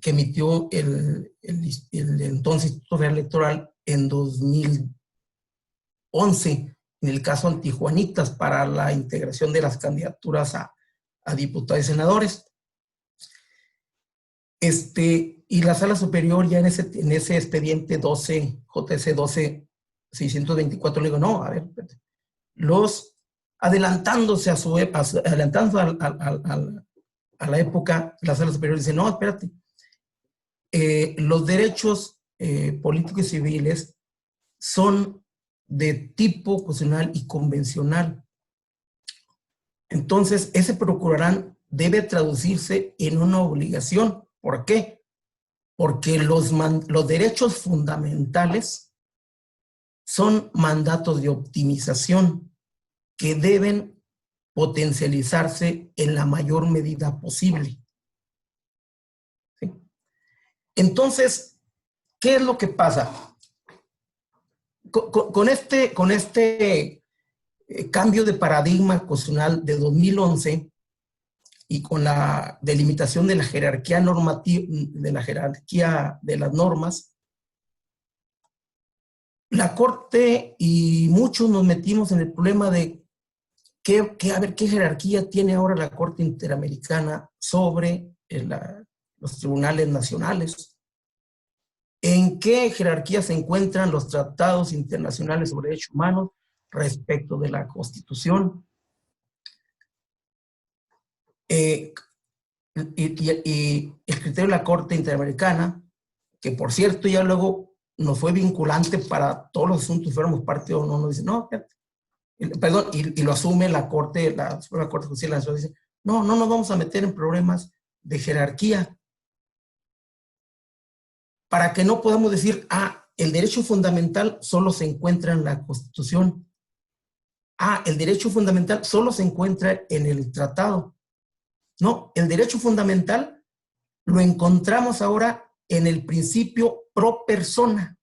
D: que emitió el entonces Instituto Federal Electoral en 2011, en el caso antijuanitas, para la integración de las candidaturas a diputados y senadores. Y la Sala Superior ya en ese expediente 12, JC 12-624, le digo, no, a ver, adelantándose a la época, la Sala Superior dice, no, espérate, los derechos políticos y civiles son de tipo constitucional y convencional. Entonces, ese procurarán debe traducirse en una obligación. ¿Por qué? Porque los derechos fundamentales son mandatos de optimización que deben potencializarse en la mayor medida posible. ¿Sí? Entonces, ¿qué es lo que pasa? Con este cambio de paradigma constitucional de 2011 y con la delimitación de la jerarquía normativa, de la jerarquía de las normas, la Corte y muchos nos metimos en el problema de a ver qué jerarquía tiene ahora la Corte Interamericana sobre los tribunales nacionales. ¿En qué jerarquía se encuentran los tratados internacionales sobre derechos humanos respecto de la Constitución? Y el criterio de la Corte Interamericana, que por cierto ya luego nos fue vinculante para todos los asuntos, fuéramos parte o no, nos dice, no, perdón, y lo asume la Corte, la Suprema Corte de Justicia de la Nación, dice, no nos vamos a meter en problemas de jerarquía, para que no podamos decir, el derecho fundamental solo se encuentra en la Constitución. El derecho fundamental solo se encuentra en el tratado. No, el derecho fundamental lo encontramos ahora en el principio pro persona.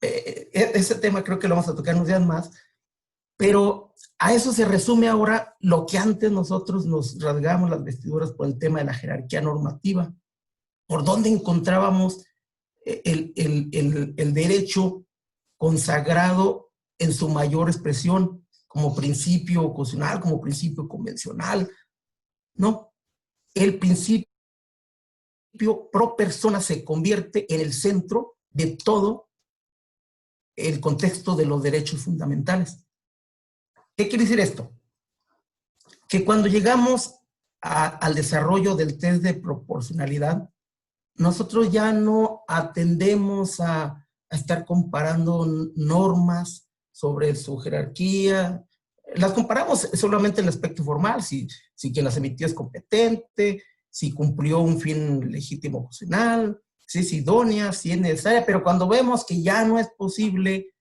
D: Ese tema creo que lo vamos a tocar unos días más, pero a eso se resume ahora lo que antes nosotros nos rasgamos las vestiduras por el tema de la jerarquía normativa. ¿Por dónde encontrábamos el derecho consagrado en su mayor expresión como principio constitucional, como principio convencional? No, el principio pro persona se convierte en el centro de todo el contexto de los derechos fundamentales. ¿Qué quiere decir esto? Que cuando llegamos al desarrollo del test de proporcionalidad, nosotros ya no atendemos a estar comparando normas sobre su jerarquía. Las comparamos solamente en el aspecto formal, si quien las emitió es competente, si cumplió un fin legítimo constitucional, si es idónea, si es necesaria, pero cuando vemos que ya no es posible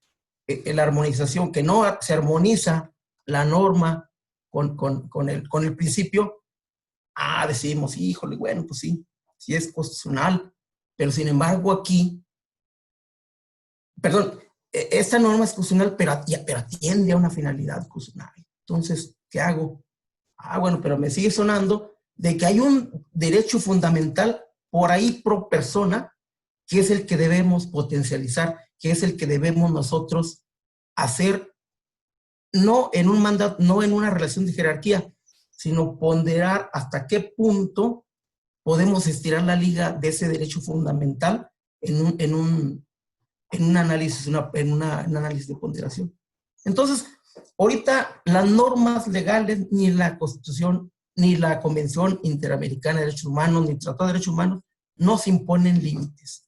D: la armonización, que no se armoniza la norma con el principio, decimos, híjole, bueno, pues sí es constitucional, pero sin embargo aquí, perdón, esta norma es constitucional, pero atiende a una finalidad constitucional. Entonces, ¿qué hago? Bueno, pero me sigue sonando de que hay un derecho fundamental por ahí pro persona, que es el que debemos potencializar, que es el que debemos nosotros hacer, no en un mandato, no en una relación de jerarquía, sino ponderar hasta qué punto podemos estirar la liga de ese derecho fundamental en un análisis, un análisis de ponderación. Entonces, ahorita las normas legales, ni la Constitución, ni la Convención Interamericana de Derechos Humanos, ni el Tratado de Derechos Humanos, nos imponen límites.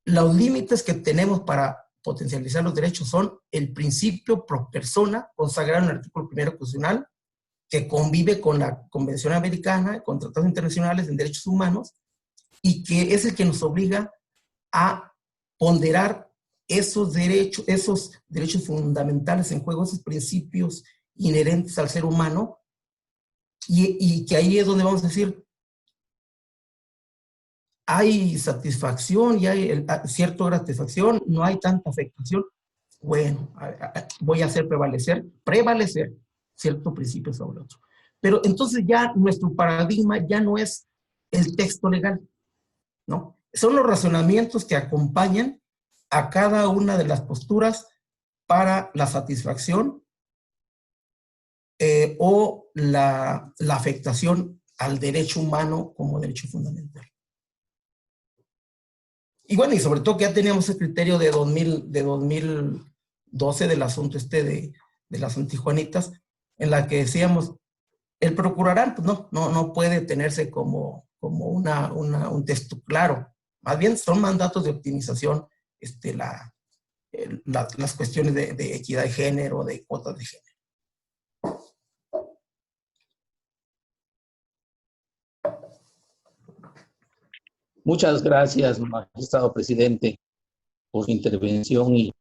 D: Los límites que tenemos para potencializar los derechos son el principio pro persona, consagrado en el artículo 1 constitucional, que convive con la Convención Americana, con tratados internacionales en derechos humanos, y que es el que nos obliga a ponderar esos derechos fundamentales en juego, esos principios inherentes al ser humano, y que ahí es donde vamos a decir, hay satisfacción y hay cierta gratificación, no hay tanta afectación. Bueno, voy a hacer prevalecer cierto principio sobre otro. Pero entonces ya nuestro paradigma ya no es el texto legal, ¿no? Son los razonamientos que acompañan a cada una de las posturas para la satisfacción o la afectación al derecho humano como derecho fundamental. Y bueno, y sobre todo que ya teníamos el criterio de 2012 del asunto de las antijuanitas, en la que decíamos, el procurarán, pues no puede tenerse como un texto claro. Más bien son mandatos de optimización, las cuestiones de equidad de género, de cuotas de género.
A: Muchas gracias, magistrado presidente, por su intervención y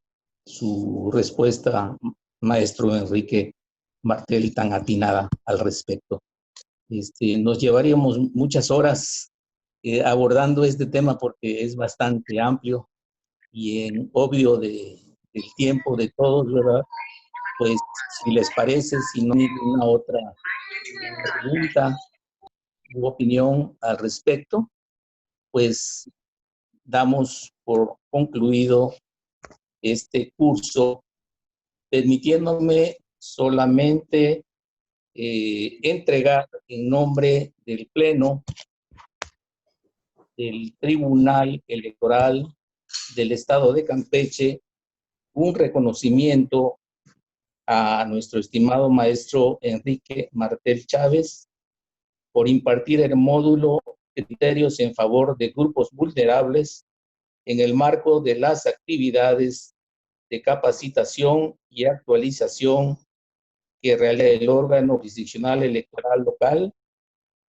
A: su respuesta, maestro Enrique Martel tan atinada al respecto. Nos llevaríamos muchas horas abordando este tema porque es bastante amplio y en obvio del tiempo de todos, ¿verdad? Pues si les parece, si no hay ninguna otra pregunta u opinión al respecto, pues damos por concluido este curso, permitiéndome solamente entregar en nombre del Pleno del Tribunal Electoral del Estado de Campeche un reconocimiento a nuestro estimado maestro Enrique Martel Chávez por impartir el módulo Criterios en favor de grupos vulnerables en el marco de las actividades de capacitación y actualización que realiza el órgano jurisdiccional electoral local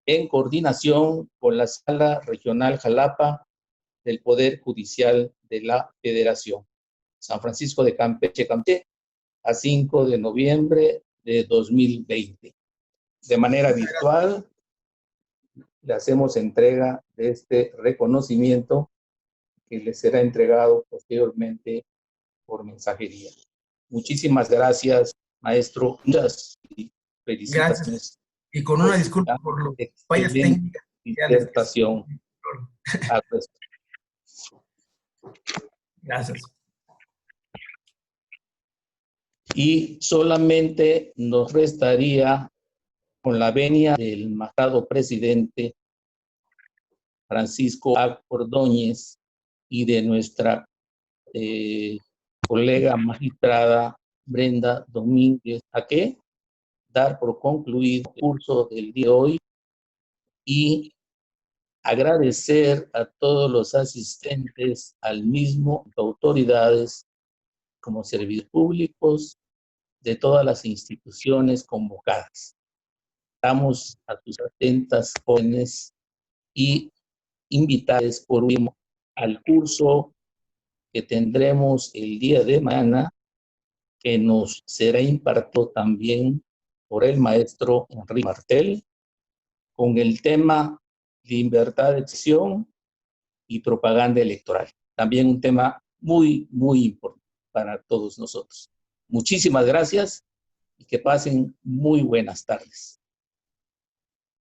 A: en coordinación con la Sala Regional Jalapa del Poder Judicial de la Federación. San Francisco de Campeche, Campeche, a 5 de noviembre de 2020. De manera virtual, le hacemos entrega de este reconocimiento que le será entregado posteriormente por mensajería. Muchísimas gracias, maestro. Muchas felicitaciones.
D: Gracias. Y con una disculpa por los fallas técnicas.
A: Disertación.
D: Gracias.
A: Y solamente nos restaría, con la venia del magistrado presidente Francisco A. Ordóñez y de nuestra colega magistrada Brenda Domínguez, ¿a qué? Dar por concluido el curso del día de hoy y agradecer a todos los asistentes al mismo, autoridades como servidores públicos de todas las instituciones convocadas. Estamos a tus atentas jóvenes y invitados por último al curso que tendremos el día de mañana, que nos será impartido también por el maestro Enrique Martel, con el tema libertad de expresión y propaganda electoral. También un tema muy, muy importante para todos nosotros. Muchísimas gracias y que pasen muy buenas tardes.